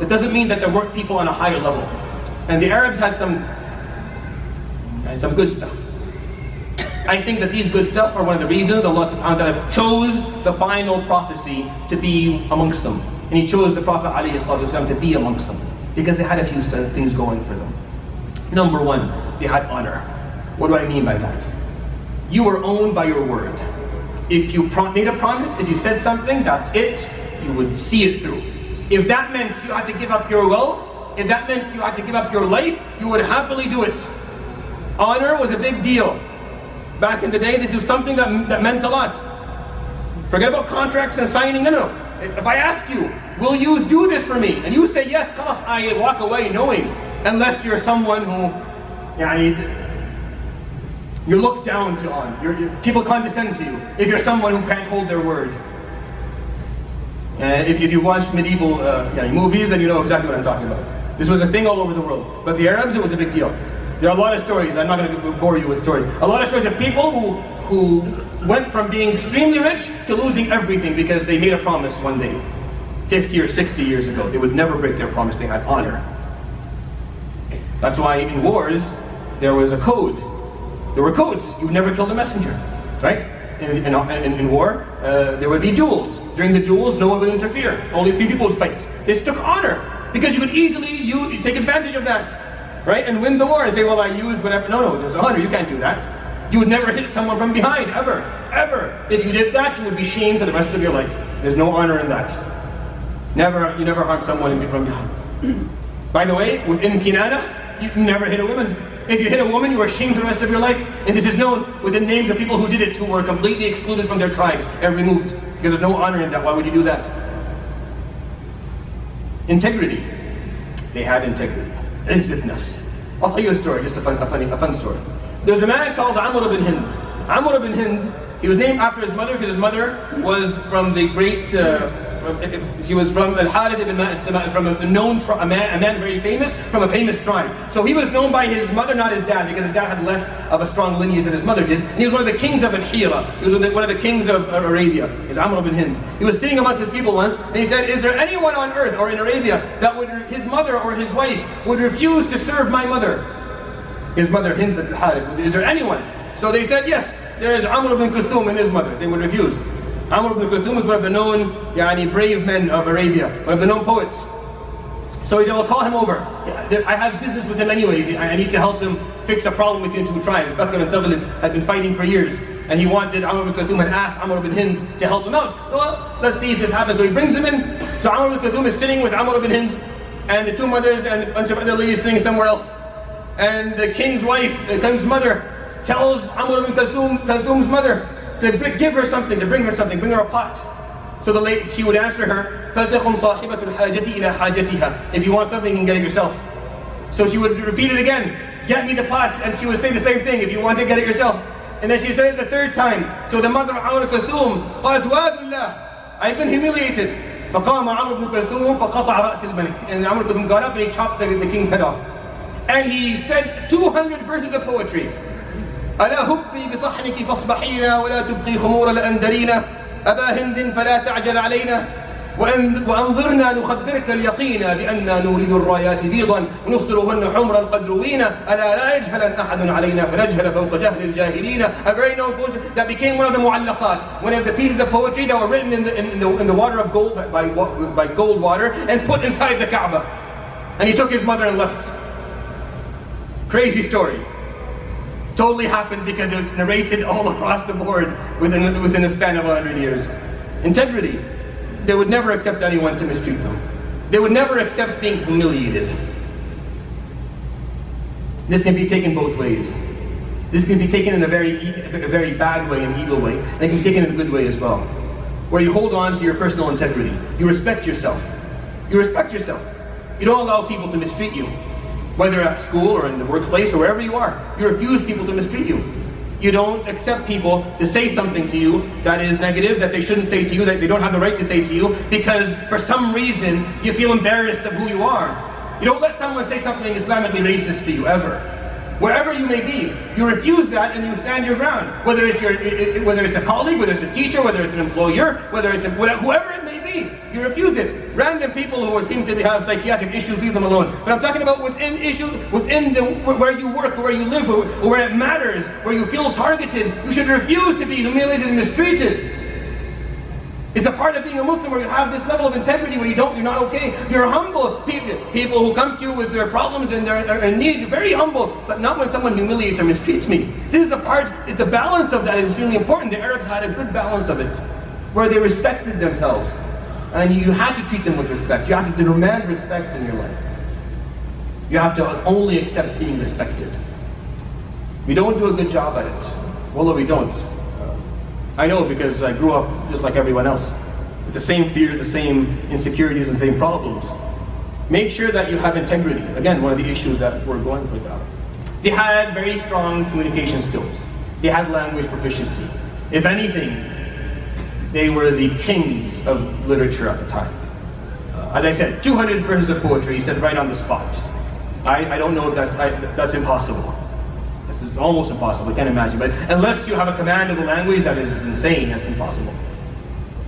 It doesn't mean that there weren't people on a higher level. And the Arabs had some good stuff. I think that these good stuff are one of the reasons Allah subhanahu wa ta'ala chose the final prophecy to be amongst them. And He chose the Prophet ﷺ to be amongst them. Because they had a few things going for them. Number one, they had honor. What do I mean by that? You were owned by your word. If you made a promise, if you said something, that's it. You would see it through. If that meant you had to give up your wealth, if that meant you had to give up your life, you would happily do it. Honor was a big deal. Back in the day, this was something that meant a lot. Forget about contracts and signing. No. If I asked you, will you do this for me? And you say yes, khalas, I walk away knowing. Unless you're someone who, you're looked down on. People condescend to you. If you're someone who can't hold their word. If you watch medieval movies, then you know exactly what I'm talking about. This was a thing all over the world. But the Arabs, it was a big deal. There are a lot of stories, I'm not going to bore you with stories. A lot of stories of people who went from being extremely rich to losing everything because they made a promise one day. 50 or 60 years ago, they would never break their promise, they had honor. That's why in wars, there was a code. There were codes. You would never kill the messenger, right? In war, there would be duels. During the duels, no one would interfere. Only 3 people would fight. This took honor. Because you could easily take advantage of that, right? And win the war and say, well, I used whatever. No, there's honor, you can't do that. You would never hit someone from behind, ever, ever. If you did that, you would be shamed for the rest of your life. There's no honor in that. You never harm someone from behind. By the way, within Kinana, you never hit a woman. If you hit a woman, you are shamed for the rest of your life. And this is known within names of people who did it, who were completely excluded from their tribes and removed. Because there's no honor in that. Why would you do that? Integrity. They had integrity. Izzat nafs. I'll tell you a story, just a fun story. There's a man called Amr ibn Hind. Amr ibn Hind, he was named after his mother because his mother was from the great, she was from Al-Harith ibn Ma'as, from a known a man very famous, from a famous tribe. So he was known by his mother, not his dad, because his dad had less of a strong lineage than his mother did. And he was one of the kings of Al-Hira. He was one of the kings of Arabia. He's Amr ibn Hind. He was sitting amongst his people once, and he said, is there anyone on earth or in Arabia that his mother or his wife would refuse to serve my mother? His mother, Hind bint al-Harith. Is there anyone? So they said, yes, there is Amr ibn Kulthum and his mother. They would refuse. Amr ibn Kulthum was one of the known brave men of Arabia, one of the known poets. So he said, well, call him over. I have business with him anyways. I need to help him fix a problem between 2 tribes. Bakr and Taghlib had been fighting for years. And he wanted, Amr ibn Kulthum had asked Amr ibn Hind to help him out. Well, let's see if this happens. So he brings him in. So Amr ibn Kulthum is sitting with Amr ibn Hind and the 2 mothers and a bunch of other ladies sitting somewhere else. And the king's wife, the king's mother, tells Amr ibn Kulthum's mother to give her something, to bring her something, bring her a pot. So the lady, she would answer her, if you want something, you can get it yourself. So she would repeat it again, get me the pot, and she would say the same thing, if you want to get it yourself. And then she said it the 3rd time. So the mother of Amr ibn Kulthum, I've been humiliated. فقام عمرو بن كلثوم فقطع رأس الملك. And Amr ibn Kulthum got up and he chopped the king's head off. And he said 200 verses of poetry. ألا هبي بصحنك فاصبحينا ولا تبقي خمور الأندرينا أبا هند فلا تعجل علينا وأنظرنا نخبرك اليقين بأننا نريد الرايات بيضا ونصدرهن حمرا قد روينا ألا لا يجهل أحد علينا فنجهل فوق جهل الجاهلين. A very known poem that became one of the mu'allaqat, one of the pieces of poetry that were written in the water of gold by gold water and put inside the Kaaba. And he took his mother and left. Crazy story. Totally happened because it was narrated all across the board within a span of 100 years. Integrity. They would never accept anyone to mistreat them. They would never accept being humiliated. This can be taken both ways. This can be taken in a very bad way, an evil way, and it can be taken in a good way as well. Where you hold on to your personal integrity. You respect yourself. You respect yourself. You don't allow people to mistreat you. Whether at school or in the workplace or wherever you are. You refuse people to mistreat you. You don't accept people to say something to you that is negative, that they shouldn't say to you, that they don't have the right to say to you, because for some reason you feel embarrassed of who you are. You don't let someone say something Islamically racist to you, ever. Wherever you may be, you refuse that and you stand your ground. Whether it's a colleague, whether it's a teacher, whether it's an employer, whether it's whoever it may be, you refuse it. Random people who seem to have psychiatric issues, leave them alone. But I'm talking about within where you work, or where you live, or where it matters, where you feel targeted. You should refuse to be humiliated and mistreated. It's a part of being a Muslim where you have this level of integrity where you're not okay. You're humble. People who come to you with their problems and their need, you're very humble, but not when someone humiliates or mistreats me. This is the balance of that is extremely important. The Arabs had a good balance of it, where they respected themselves. And you had to treat them with respect. You have to demand respect in your life. You have to only accept being respected. We don't do a good job at it. Wallah, we don't. I know, because I grew up just like everyone else, with the same fear, the same insecurities and same problems. Make sure that you have integrity. Again, one of the issues that we're going for now. They had very strong communication skills. They had language proficiency. If anything, they were the kings of literature at the time. As I said, 200 verses of poetry, he said right on the spot. I don't know if that's impossible. It's almost impossible, I can't imagine. But unless you have a command of the language, that is insane, that's impossible.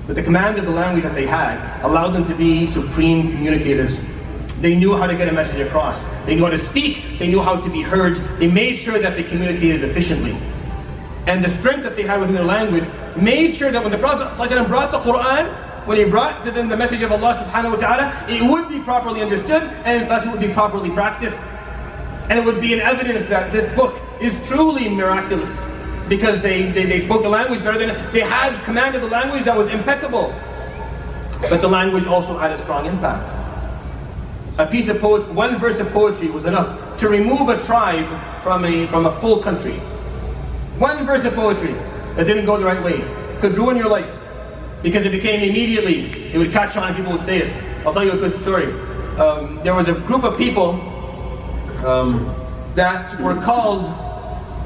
But the command of the language that they had allowed them to be supreme communicators. They knew how to get a message across. They knew how to speak, they knew how to be heard. They made sure that they communicated efficiently. And the strength that they had within their language made sure that when the Prophet ﷺ brought the Quran, when he brought to them the message of Allah subhanahu wa ta'ala, it would be properly understood, and thus it would be properly practiced. And it would be an evidence that this book is truly miraculous, because they spoke the language better than, they had command of the language that was impeccable. But the language also had a strong impact. A piece of poetry, one verse of poetry was enough to remove a tribe from a full country. One verse of poetry that didn't go the right way could ruin your life, because it became immediately, it would catch on and people would say it. I'll tell you a quick story. There was a group of people that were called,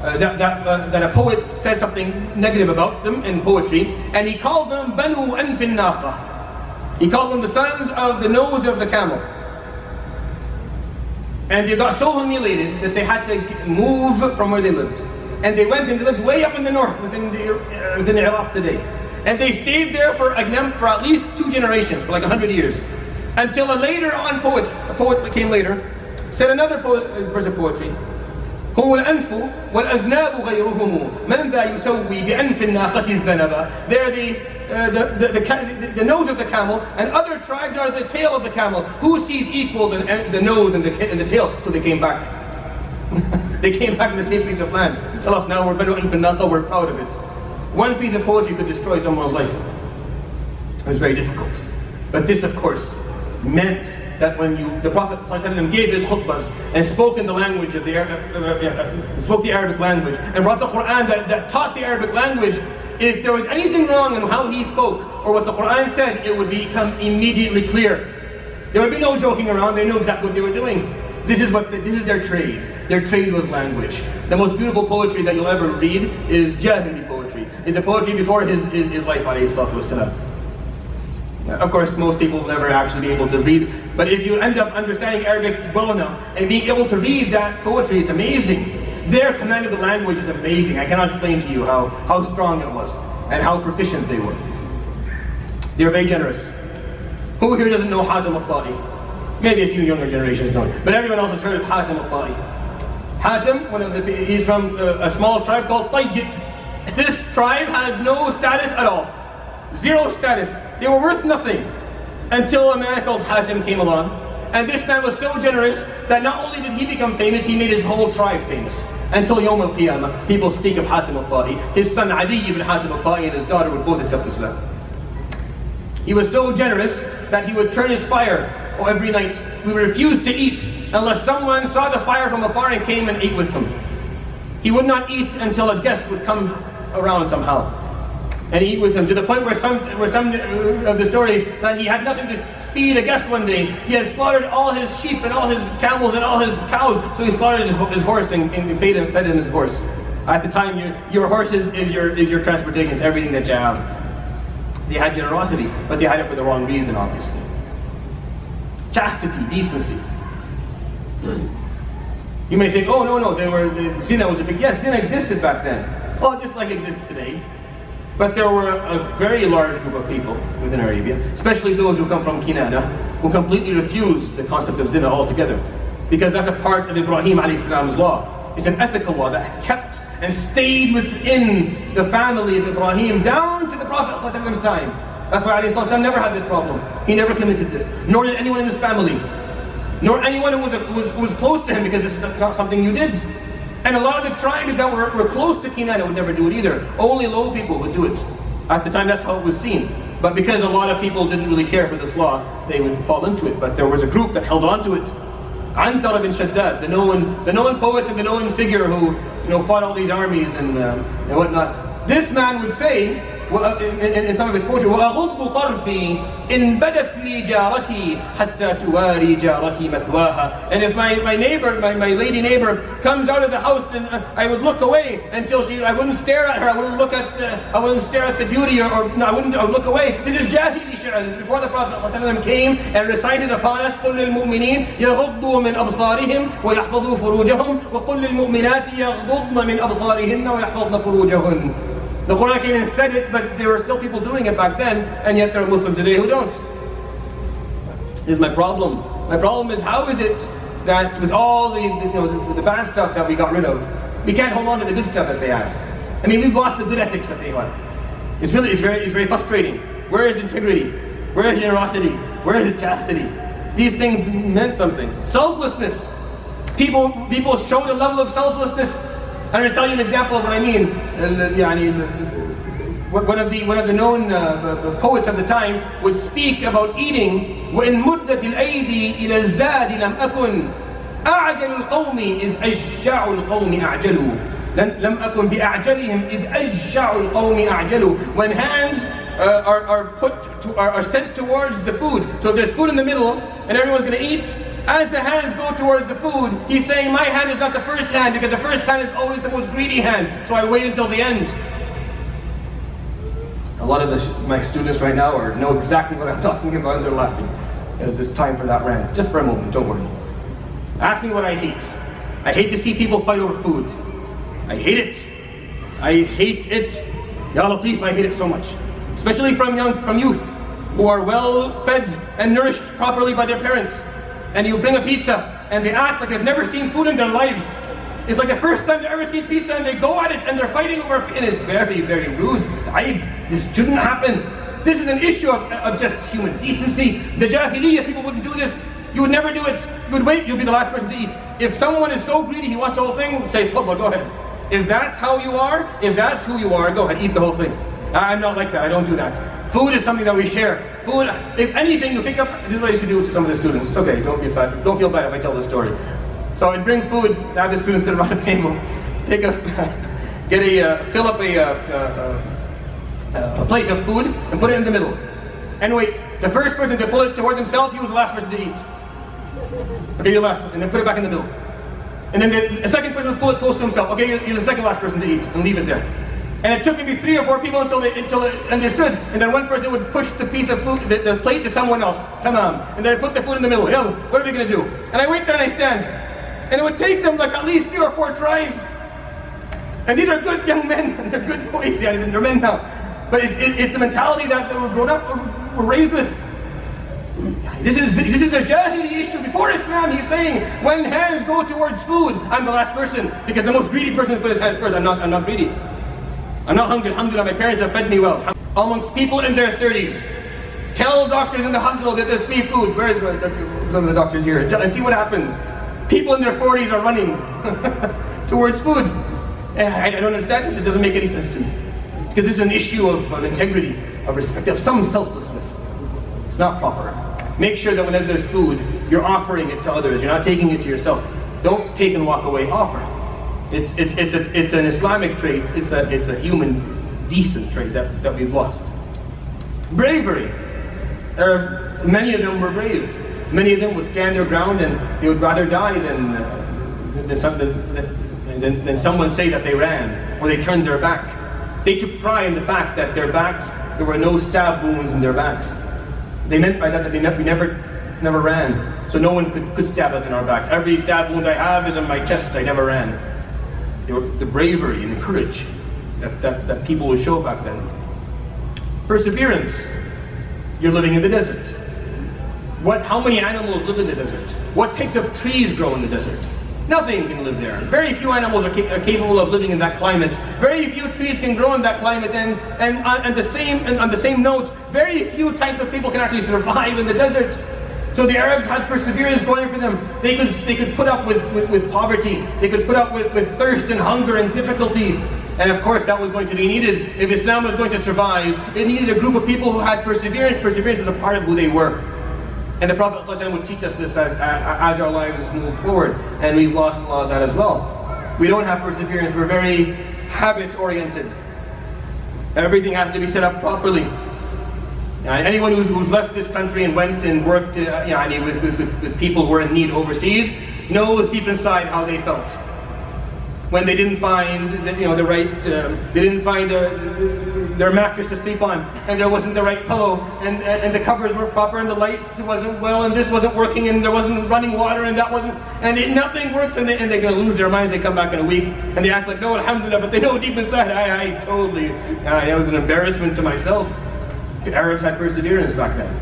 that a poet said something negative about them in poetry, and he called them Banu Anfin Naqa. He called them the sons of the nose of the camel. And they got so humiliated that they had to move from where they lived. And they went and they lived way up in the north, within Iraq today. And they stayed there for at least 2 generations, for like 100 years. Until a later on poet, a poet that came later, said another verse of poetry. هم الأنف والأذناب غيرهم من ذا يسوي بأنف الناقة الذنب. They're the nose of the camel, and other tribes are the tail of the camel. Who sees equal the nose and the tail? So they came back. They came back in the same piece of land. Tell us now, we're Banu Anf al-Naqa, we're proud of it. One piece of poetry could destroy someone's life. It was very difficult. But this, of course, meant that when the Prophet ﷺ gave his khutbahs and spoke in the language of spoke the Arabic language and brought the Quran that taught the Arabic language, if there was anything wrong in how he spoke or what the Quran said, it would become immediately clear. There would be no joking around. They knew exactly what they were doing. This is their trade. Their trade was language. The most beautiful poetry that you'll ever read is Jahili poetry. It's a poetry before his life, alayhi salatu wassalam. Of course, most people will never actually be able to read, but if you end up understanding Arabic well enough and being able to read that poetry, it's amazing. Their command of the language is amazing. I cannot explain to you how strong it was and how proficient they were. They were very generous. Who here doesn't know Hatim al-Ta'i? Maybe a few younger generations don't, but everyone else has heard of Hatim al-Ta'i. Hatim, he's from a small tribe called Tayyib. This tribe had no status at all. Zero status. They were worth nothing until a man called Hatim came along. And this man was so generous that not only did he become famous, he made his whole tribe famous. Until Yawm al-Qiyamah, people speak of Hatim al-Ta'i. His son Ali ibn Hatim al-Ta'i and his daughter would both accept Islam. He was so generous that he would turn his fire or every night, we would refuse to eat unless someone saw the fire from afar and came and ate with him. He would not eat until a guest would come around somehow and eat with him, to the point where some of the stories that he had nothing to feed a guest one day. He had slaughtered all his sheep and all his camels and all his cows, so he slaughtered his horse and fed him his horse. At the time, your horse is your transportation, it's everything that you have. They had generosity, but they had it for the wrong reason, obviously. Chastity, decency. You may think, oh no, zina was a big, yes, zina existed back then. Well, just like it exists today. But there were a very large group of people within Arabia, especially those who come from Kinana, who completely refuse the concept of zina altogether. Because that's a part of Ibrahim a.s. law. It's an ethical law that kept and stayed within the family of Ibrahim down to the Prophet's time. That's why a.s. never had this problem. He never committed this. Nor did anyone in his family. Nor anyone who was close to him, because this is not something you did. And a lot of the tribes that were close to Kinana would never do it either. Only low people would do it. At the time, that's how it was seen. But because a lot of people didn't really care for this law, they would fall into it. But there was a group that held on to it. Antar ibn Shaddad, the known poet and the known figure who fought all these armies and whatnot. This man would say, in some of his poetry, وَأَغُضُّ طَرْفِي إِن بَدَتْ لِي جَارَتِي حَتَّى تُوَارِي جَارَتِي مَثْوَاهَا. And if my neighbor, my lady neighbor, comes out of the house, and I would look away until I wouldn't stare at her, I wouldn't stare at the beauty, I would look away. This is Jahili Shara. This is before the Prophet came and recited upon us, قُلْ لِلْمُؤْمِنِينَ يَغُضُّوا مِنْ أَبْصَارِهِمْ وَيَحْفَظُوا فُرُوجَهُمْ وَقُلْ لِلْمُؤْمِنَاتِ يَغْضُضْنَ مِنْ أَبْصَارِهِنَّ وَيَحْفَظْنَ فُرُوجَهُنَّ. The Quran came and said it, but there were still people doing it back then, and yet there are Muslims today who don't. This is my problem. My problem is, how is it that with all the bad stuff that we got rid of, we can't hold on to the good stuff that they had? I mean, we've lost the good ethics that they had. It's very frustrating. Where is integrity? Where is generosity? Where is chastity? These things meant something. Selflessness. People showed a level of selflessness. I'm going to tell you an example of what I mean. One of the known poets of the time would speak about eating. وَإِن مُدَّتِ الْأَيْدِي إِلَى الزَّادِ لَمْ أَكُنْ أَعْجَلُ الْقَوْمِ إِذْ أَجْشَعُ الْقَوْمِ أَعْجَلُوا لَمْ أَكُنْ بِأَعْجَلِهِمْ إِذْ أَجْشَعُ الْقَوْمِ أَعْجَلُوا. When hands are sent towards the food, so if there's food in the middle and everyone's going to eat, as the hands go towards the food, he's saying, my hand is not the first hand, because the first hand is always the most greedy hand, so I wait until the end. A lot of my students right now know exactly what I'm talking about, and they're laughing. It's just time for that rant. Just for a moment, don't worry. Ask me what I hate. I hate to see people fight over food. I hate it. I hate it. Ya Latif, I hate it so much. Especially from youth, who are well fed and nourished properly by their parents. And you bring a pizza, and they act like they've never seen food in their lives. It's like the first time they've ever seen pizza, and they go at it, and they're fighting over it. And it's very, very rude. This shouldn't happen. This is an issue of just human decency. The Jahiliyyah people wouldn't do this. You would never do it. You would wait, you'll be the last person to eat. If someone is so greedy, he wants the whole thing, say, Tfadal, go ahead. If that's how you are, if that's who you are, go ahead, eat the whole thing. I'm not like that, I don't do that. Food is something that we share. Food, if anything, you pick up, this is what I used to do to some of the students. It's okay, don't feel bad if I tell the story. So I'd bring food, have the students sit around a table, fill up a plate of food and put it in the middle. And wait, the first person to pull it towards himself, he was the last person to eat. Okay, you're last, and then put it back in the middle. And then the second person would pull it close to himself. Okay, you're the second last person to eat, and leave it there. And it took maybe 3 or 4 people until they understood. And then one person would push the piece of food, the plate to someone else. Tamam. And then I'd put the food in the middle. What are we going to do? And I wait there and I stand. And it would take them like at least 3 or 4 tries. And these are good young men. And they're good boys. Yeah, they're men now. But it's the mentality that we're grown up, we're raised with. This is a Jahili issue. Before Islam, he's saying, when hands go towards food, I'm the last person. Because the most greedy person put his hand first. I'm not greedy. I'm not hungry, alhamdulillah, my parents have fed me well. Amongst people in their 30s, tell doctors in the hospital that there's free food. Where's some of the doctors here? See what happens. People in their 40s are running towards food. And I don't understand it. It doesn't make any sense to me. Because this is an issue of integrity, of respect, of some selflessness. It's not proper. Make sure that whenever there's food, you're offering it to others. You're not taking it to yourself. Don't take and walk away. Offer. It's an Islamic trait. It's a human, decent trait that we've lost. Bravery. Many of them were brave. Many of them would stand their ground, and they would rather die than someone say that they ran or they turned their back. They took pride in the fact that their backs, there were no stab wounds in their backs. They meant by that we never ran. So no one could stab us in our backs. Every stab wound I have is in my chest. I never ran. The bravery and the courage that people would show back then. Perseverance. You're living in the desert. How many animals live in the desert? What types of trees grow in the desert? Nothing can live there. Very few animals are capable of living in that climate. Very few trees can grow in that climate. And on the same note, very few types of people can actually survive in the desert. So the Arabs had perseverance going for them. They could put up with poverty. They could put up with thirst and hunger and difficulty. And of course that was going to be needed. If Islam was going to survive, it needed a group of people who had perseverance. Perseverance is a part of who they were. And the Prophet ﷺ would teach us this as our lives move forward. And we've lost a lot of that as well. We don't have perseverance. We're very habit-oriented. Everything has to be set up properly. Anyone who's left this country and went and worked with people who were in need overseas knows deep inside how they felt when they didn't find their mattress to sleep on, and there wasn't the right pillow, and the covers weren't proper, and the light wasn't well, and this wasn't working, and there wasn't running water, and that wasn't, nothing works, and they're going to lose their minds. They come back in a week, and they act like, no, alhamdulillah, but they know deep inside, it was an embarrassment to myself. The Arabs had perseverance back then.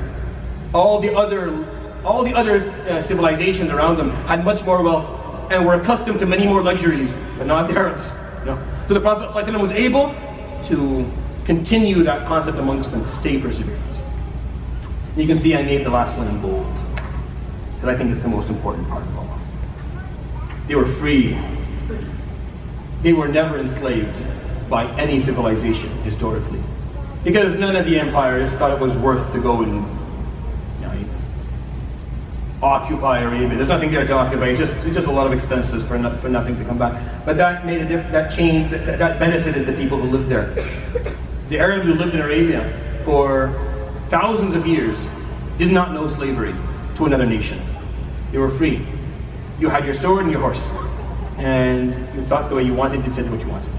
All the other civilizations around them had much more wealth and were accustomed to many more luxuries, but not the Arabs. So the Prophet ﷺ was able to continue that concept amongst them, to stay perseverance. You can see I made the last one in bold, because I think it's the most important part of all. They were free. They were never enslaved by any civilization historically, because none of the empires thought it was worth to go and occupy Arabia. There's nothing there to occupy. It's just a lot of expenses for nothing to come back. But that made a difference. That benefited the people who lived there. The Arabs who lived in Arabia for thousands of years did not know slavery to another nation. They were free. You had your sword and your horse, and you thought the way you wanted. You said what you wanted.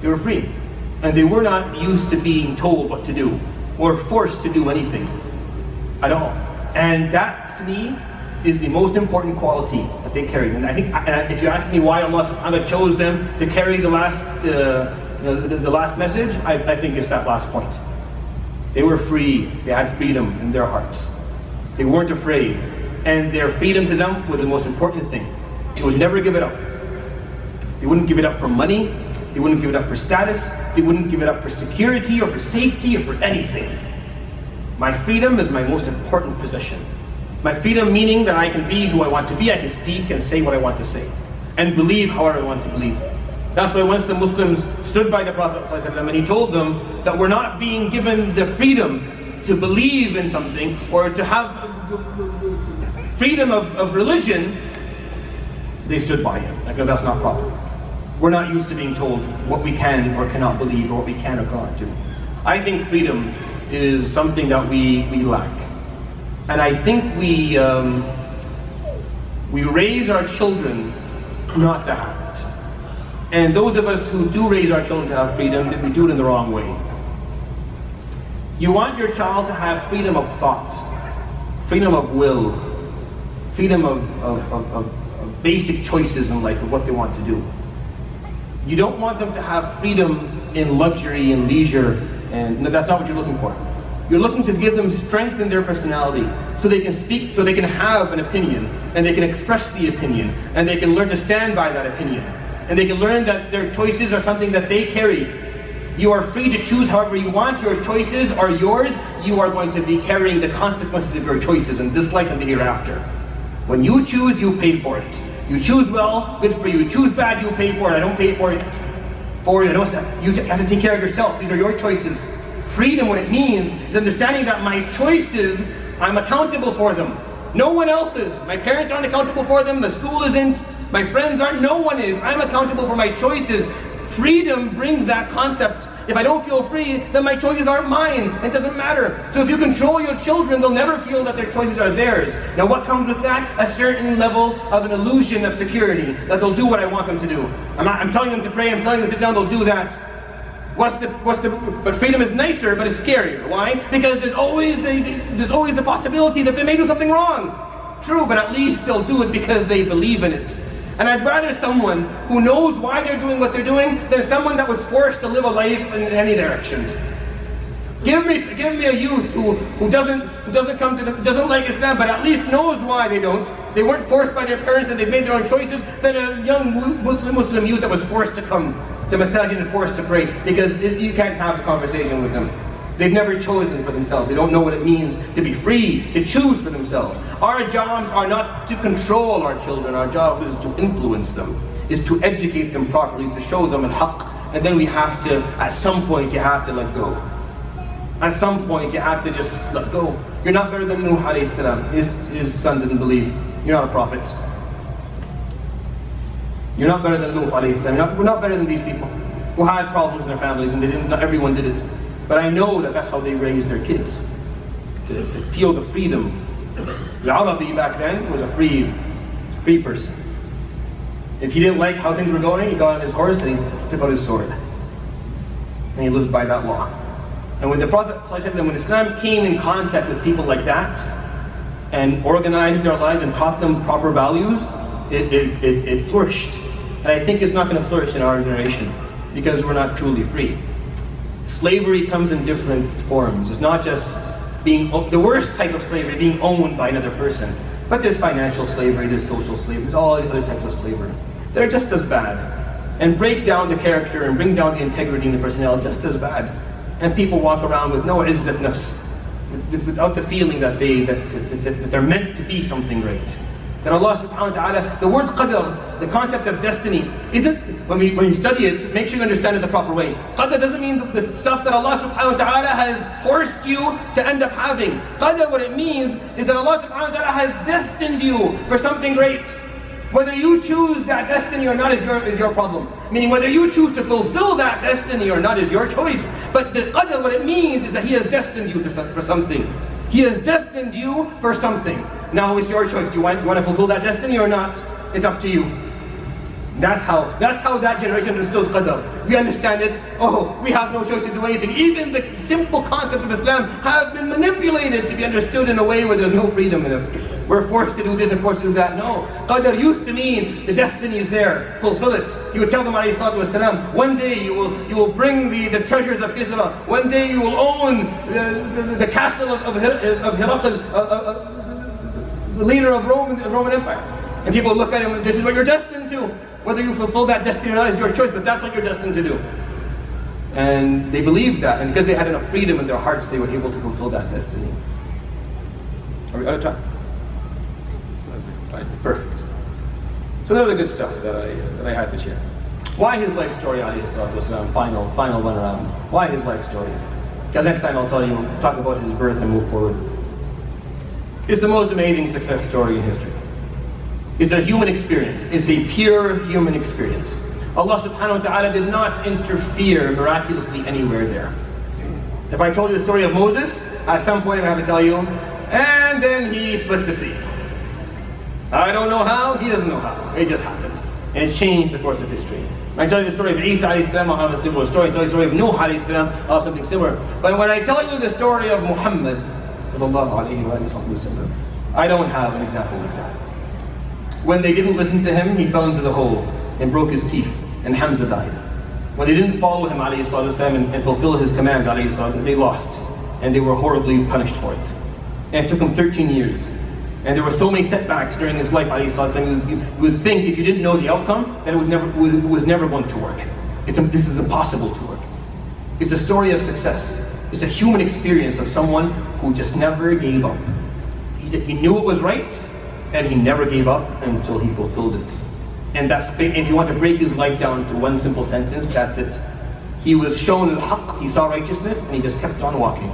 They were free, and they were not used to being told what to do or forced to do anything at all. And that, to me, is the most important quality that they carried. And I think, if you ask me why Allah subhanahu wa ta'ala chose them to carry the last message, I think it's that last point. They were free. They had freedom in their hearts. They weren't afraid. And their freedom to them was the most important thing. They would never give it up. They wouldn't give it up for money. They wouldn't give it up for status. They wouldn't give it up for security or for safety or for anything. My freedom is my most important possession. My freedom meaning that I can be who I want to be, I can speak and say what I want to say, and believe however I want to believe. That's why once the Muslims stood by the Prophet ﷺ and he told them that we're not being given the freedom to believe in something or to have freedom of religion, they stood by him. Like, no, that's not proper. We're not used to being told what we can or cannot believe or what we can or cannot do. I think freedom is something that we lack. And I think we raise our children not to have it. And those of us who do raise our children to have freedom, we do it in the wrong way. You want your child to have freedom of thought, freedom of will, freedom of basic choices in life of what they want to do. You don't want them to have freedom in luxury and leisure, and no, that's not what you're looking for. You're looking to give them strength in their personality so they can speak, so they can have an opinion, and they can express the opinion, and they can learn to stand by that opinion, and they can learn that their choices are something that they carry. You are free to choose however you want. Your choices are yours. You are going to be carrying the consequences of your choices in this life and the hereafter. When you choose, you pay for it. You choose well, good for you. You choose bad, you pay for it. I don't pay for it for you. You have to take care of yourself. These are your choices. Freedom, what it means, is understanding that my choices I'm accountable for them. No one else is. My parents aren't accountable for them, the school isn't, my friends aren't, no one is. I'm accountable for my choices. Freedom brings that concept. If I don't feel free, then my choices aren't mine. It doesn't matter. So if you control your children, they'll never feel that their choices are theirs. Now what comes with that? A certain level of an illusion of security, that they'll do what I want them to do. I'm telling them to pray, I'm telling them to sit down, they'll do that. But freedom is nicer, but it's scarier. Why? Because there's always the possibility that they may do something wrong. True, but at least they'll do it because they believe in it. And I'd rather someone who knows why they're doing what they're doing than someone that was forced to live a life in any direction. Give me a youth who doesn't like Islam, but at least knows why they don't. They weren't forced by their parents and they made their own choices, than a young Muslim youth that was forced to come to masajid and forced to pray, because you can't have a conversation with them. They've never chosen for themselves. They don't know what it means to be free, to choose for themselves. Our jobs are not to control our children. Our job is to influence them, is to educate them properly, to show them al-haq. And then we have to, at some point, you have to let go. At some point, you have to just let go. You're not better than Nuh alayhi salam. His son didn't believe. You're not a prophet. You're not better than Nuh alayhi salam. We're not better than these people who had problems in their families, and not everyone did it. But I know that that's how they raised their kids, to feel the freedom. The Arabi back then was a free person. If he didn't like how things were going, he got on his horse and he took out his sword. And he lived by that law. And when the Prophet ﷺ, when Islam came in contact with people like that, and organized their lives and taught them proper values, it flourished. And I think it's not going to flourish in our generation, because we're not truly free. Slavery comes in different forms. It's not just being, the worst type of slavery, being owned by another person. But there's financial slavery, there's social slavery, there's all the other types of slavery. They're just as bad. And break down the character and bring down the integrity in the personnel just as bad. And people walk around with no izzat nafs, without the feeling that they're meant to be something great. That Allah subhanahu wa ta'ala, the word qadr, the concept of destiny, isn't, when you study it, make sure you understand it the proper way. Qadr doesn't mean the stuff that Allah subhanahu wa ta'ala has forced you to end up having. Qadr, what it means is that Allah subhanahu wa ta'ala has destined you for something great. Whether you choose that destiny or not is your problem. Meaning whether you choose to fulfill that destiny or not is your choice. But the qadr, what it means is that He has destined you for something. He has destined you for something. Now it's your choice. Do you want to fulfill that destiny or not? It's up to you. That's how that generation understood qadr. We understand it. Oh, we have no choice to do anything. Even the simple concepts of Islam have been manipulated to be understood in a way where there's no freedom in it. We're forced to do this and forced to do that. No. Qadr used to mean the destiny is there. Fulfill it. You would tell them, alayhi salatu wasalam, one day you will bring the treasures of Kisra. One day you will own the castle of Herakl, the leader of the Roman Empire. And people look at him, this is what you're destined to. Whether you fulfill that destiny or not is your choice, but that's what you're destined to do. And they believed that, and because they had enough freedom in their hearts, they were able to fulfill that destiny. Are we out of time? Fine. Perfect. So that was the good stuff that I had to share. Why his life story, alayhi salatu wasalam, final run around. Why his life story? Because next time I'll talk about his birth and move forward. It's the most amazing success story in history. It's a human experience. It's a pure human experience. Allah subhanahu wa ta'ala did not interfere miraculously anywhere there. If I told you the story of Moses, at some point I have to tell you, and then he split the sea. I don't know how, he doesn't know how. It just happened. And it changed the course of history. I tell you the story of Isa alayhi salam, I'll have a similar story. I tell you the story of Nuh alayhi salam, I'll have something similar. But when I tell you the story of Muhammad sallallahu alayhi wa sallam, I don't have an example like that. When they didn't listen to him, he fell into the hole and broke his teeth, and Hamza died. When they didn't follow him alayhi sallam, and fulfill his commands alayhi sallam, they lost, and they were horribly punished for it. And it took him 13 years. And there were so many setbacks during his life alayhi sallam, you would think if you didn't know the outcome, that it was never going to work. This is impossible to work. It's a story of success. It's a human experience of someone who just never gave up. He knew what was right, and he never gave up until he fulfilled it. And that's, if you want to break his life down to one simple sentence, that's it. He was shown al-haq, he saw righteousness, and he just kept on walking.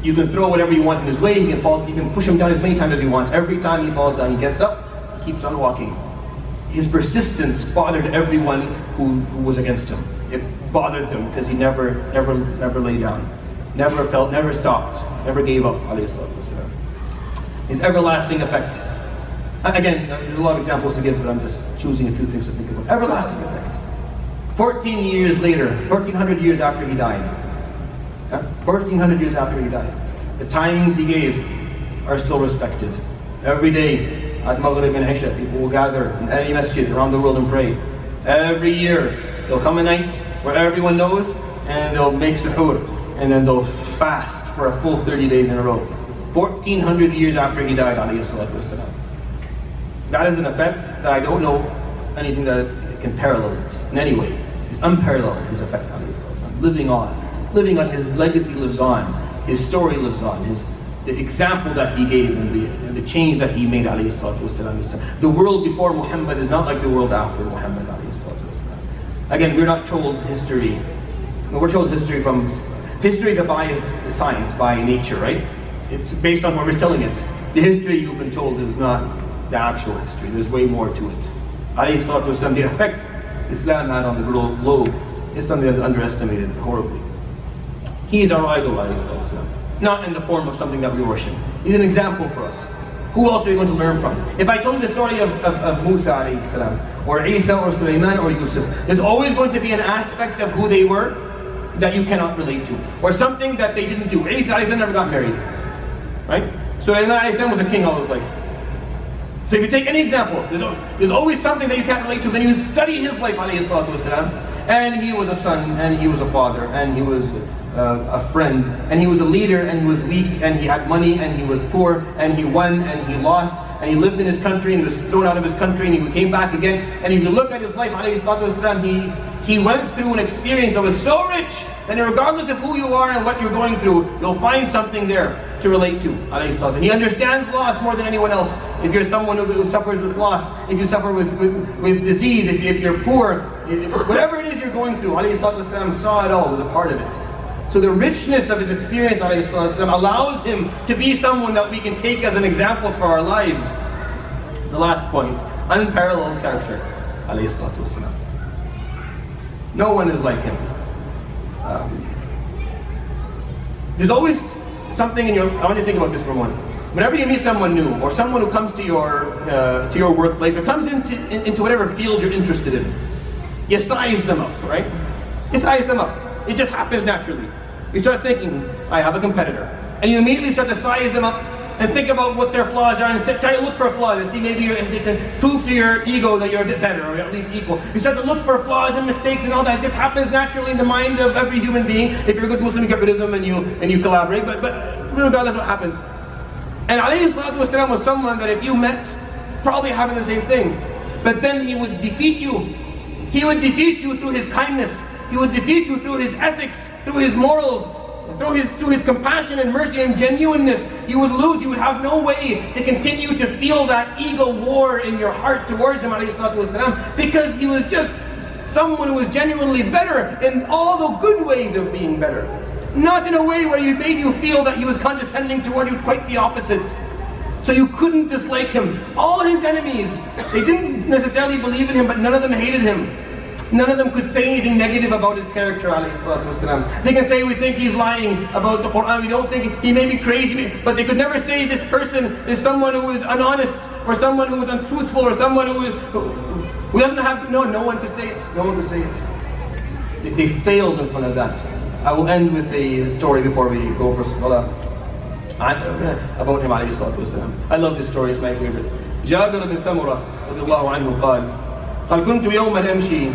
You can throw whatever you want in his way, you can push him down as many times as you want. Every time he falls down, he gets up, he keeps on walking. His persistence bothered everyone who was against him. It bothered them because he never lay down, never stopped, never gave up. His everlasting effect. Again, there's a lot of examples to give, but I'm just choosing a few things to think about. Everlasting effect. 14 years later, 1400 years after he died. 1400 years after he died. The timings he gave are still respected. Every day, at Maghrib and Isha, people will gather in any masjid around the world and pray. Every year, there'll come a night where everyone knows, and they'll make suhoor, and then they'll fast for a full 30 days in a row. 1400 years after he died, alayhi salatu wasalam. That is an effect that I don't know anything that can parallel it in any way. It's unparalleled, his effect, alayhi salatu wasalam. Living on, his legacy lives on, his story lives on, the example that he gave and the change that he made, alayhi salatu wasalam. The world before Muhammad is not like the world after Muhammad, alayhi salatu wasalam. Again, we're not told history. We're told history from, history is a biased science by nature, right? It's based on what we're telling it. The history you've been told is not the actual history. There's way more to it. Alayhi salatu wasalam, the effect Islam had on the globe is something that's underestimated horribly. He is our idol, alayhi salatu wasalam. Not in the form of something that we worship. He's an example for us. Who else are you going to learn from? If I told you the story of Musa alayhi salam, or Isa or Sulaiman or Yusuf, there's always going to be an aspect of who they were that you cannot relate to. Or something that they didn't do. Isa alayhi salam never got married. Right? Sulaiman alayhi salam was a king all his life. So if you take any example, there's always something that you can't relate to. Then you study his life, alayhi salatu wasalam, and he was a son, and he was a father, and he was a friend, and he was a leader, and he was weak, and he had money, and he was poor, and he won, and he lost, and he lived in his country, and he was thrown out of his country, and he came back again. And if you look at his life, alayhi salatu wasalam, he went through an experience that was so rich that regardless of who you are and what you're going through, you'll find something there to relate to, alayhi salatu. He understands loss more than anyone else. If you're someone who suffers with loss, if you suffer with disease, if you're poor, whatever it is you're going through, alayhi salatu wasalam saw it all, was a part of it. So the richness of his experience, alayhi salatu wasalam, allows him to be someone that we can take as an example for our lives. The last point, unparalleled character, alayhi salatu wasalam. No one is like him. There's always something in your, I want you to think about this for a moment. Whenever you meet someone new, or someone who comes to your workplace, or comes into whatever field you're interested in, you size them up, right? You size them up. It just happens naturally. You start thinking, I have a competitor. And you immediately start to size them up and think about what their flaws are and try to look for flaws and see maybe to prove to your ego that you're a bit better or at least equal. You start to look for flaws and mistakes and all that. It just happens naturally in the mind of every human being. If you're a good Muslim, you get rid of them and you collaborate. But regardless, what happens. And alayhi salatu wasalam was someone that if you met, probably having the same thing. But then he would defeat you. He would defeat you through his kindness. He would defeat you through his ethics, through his morals, through his compassion and mercy and genuineness. You would lose. You would have no way to continue to feel that ego war in your heart towards him, alayhi salatu wasalam, because he was just someone who was genuinely better in all the good ways of being better. Not in a way where he made you feel that he was condescending toward you, quite the opposite. So you couldn't dislike him. All his enemies, they didn't necessarily believe in him, but none of them hated him. None of them could say anything negative about his character, alayhi salatu wasalam. They can say, we think he's lying about the Quran, we don't think, he may be crazy, but they could never say this person is someone who is unhonest, or someone who is untruthful, or someone who doesn't have, no one could say it. No one could say it. They failed in front of that. I will end with a story before we go for salah about him, alayhi salatu wasalam. I love this story, it's my favorite. Jabir bin Samurah radiallahu anhu قال كنت يوما أمشي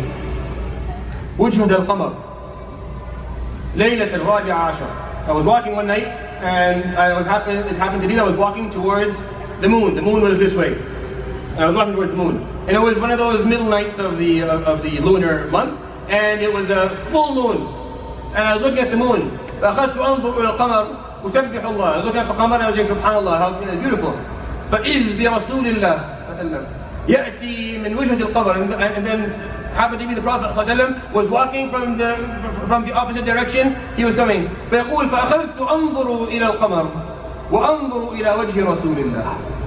وجهد القمر ليلة الرابعة عشر. I was walking one night and it happened to be that I was walking towards the moon. The moon was this way. And I was walking towards the moon. And it was one of those middle nights of the lunar month, and it was a full moon. And I was looking at the moon. فأخذت أنظر إلى القمر أسبح الله. I was looking at the qamar and I was saying subhanallah, how beautiful. فإذ برسول الله صلى الله عليه وسلم يأتي من وجهة القمر, and then happened to be the Prophet ﷺ was walking from the opposite direction. He was coming. فيقول فأخذت أنظر إلى القمر وأنظر إلى وجه رسول الله.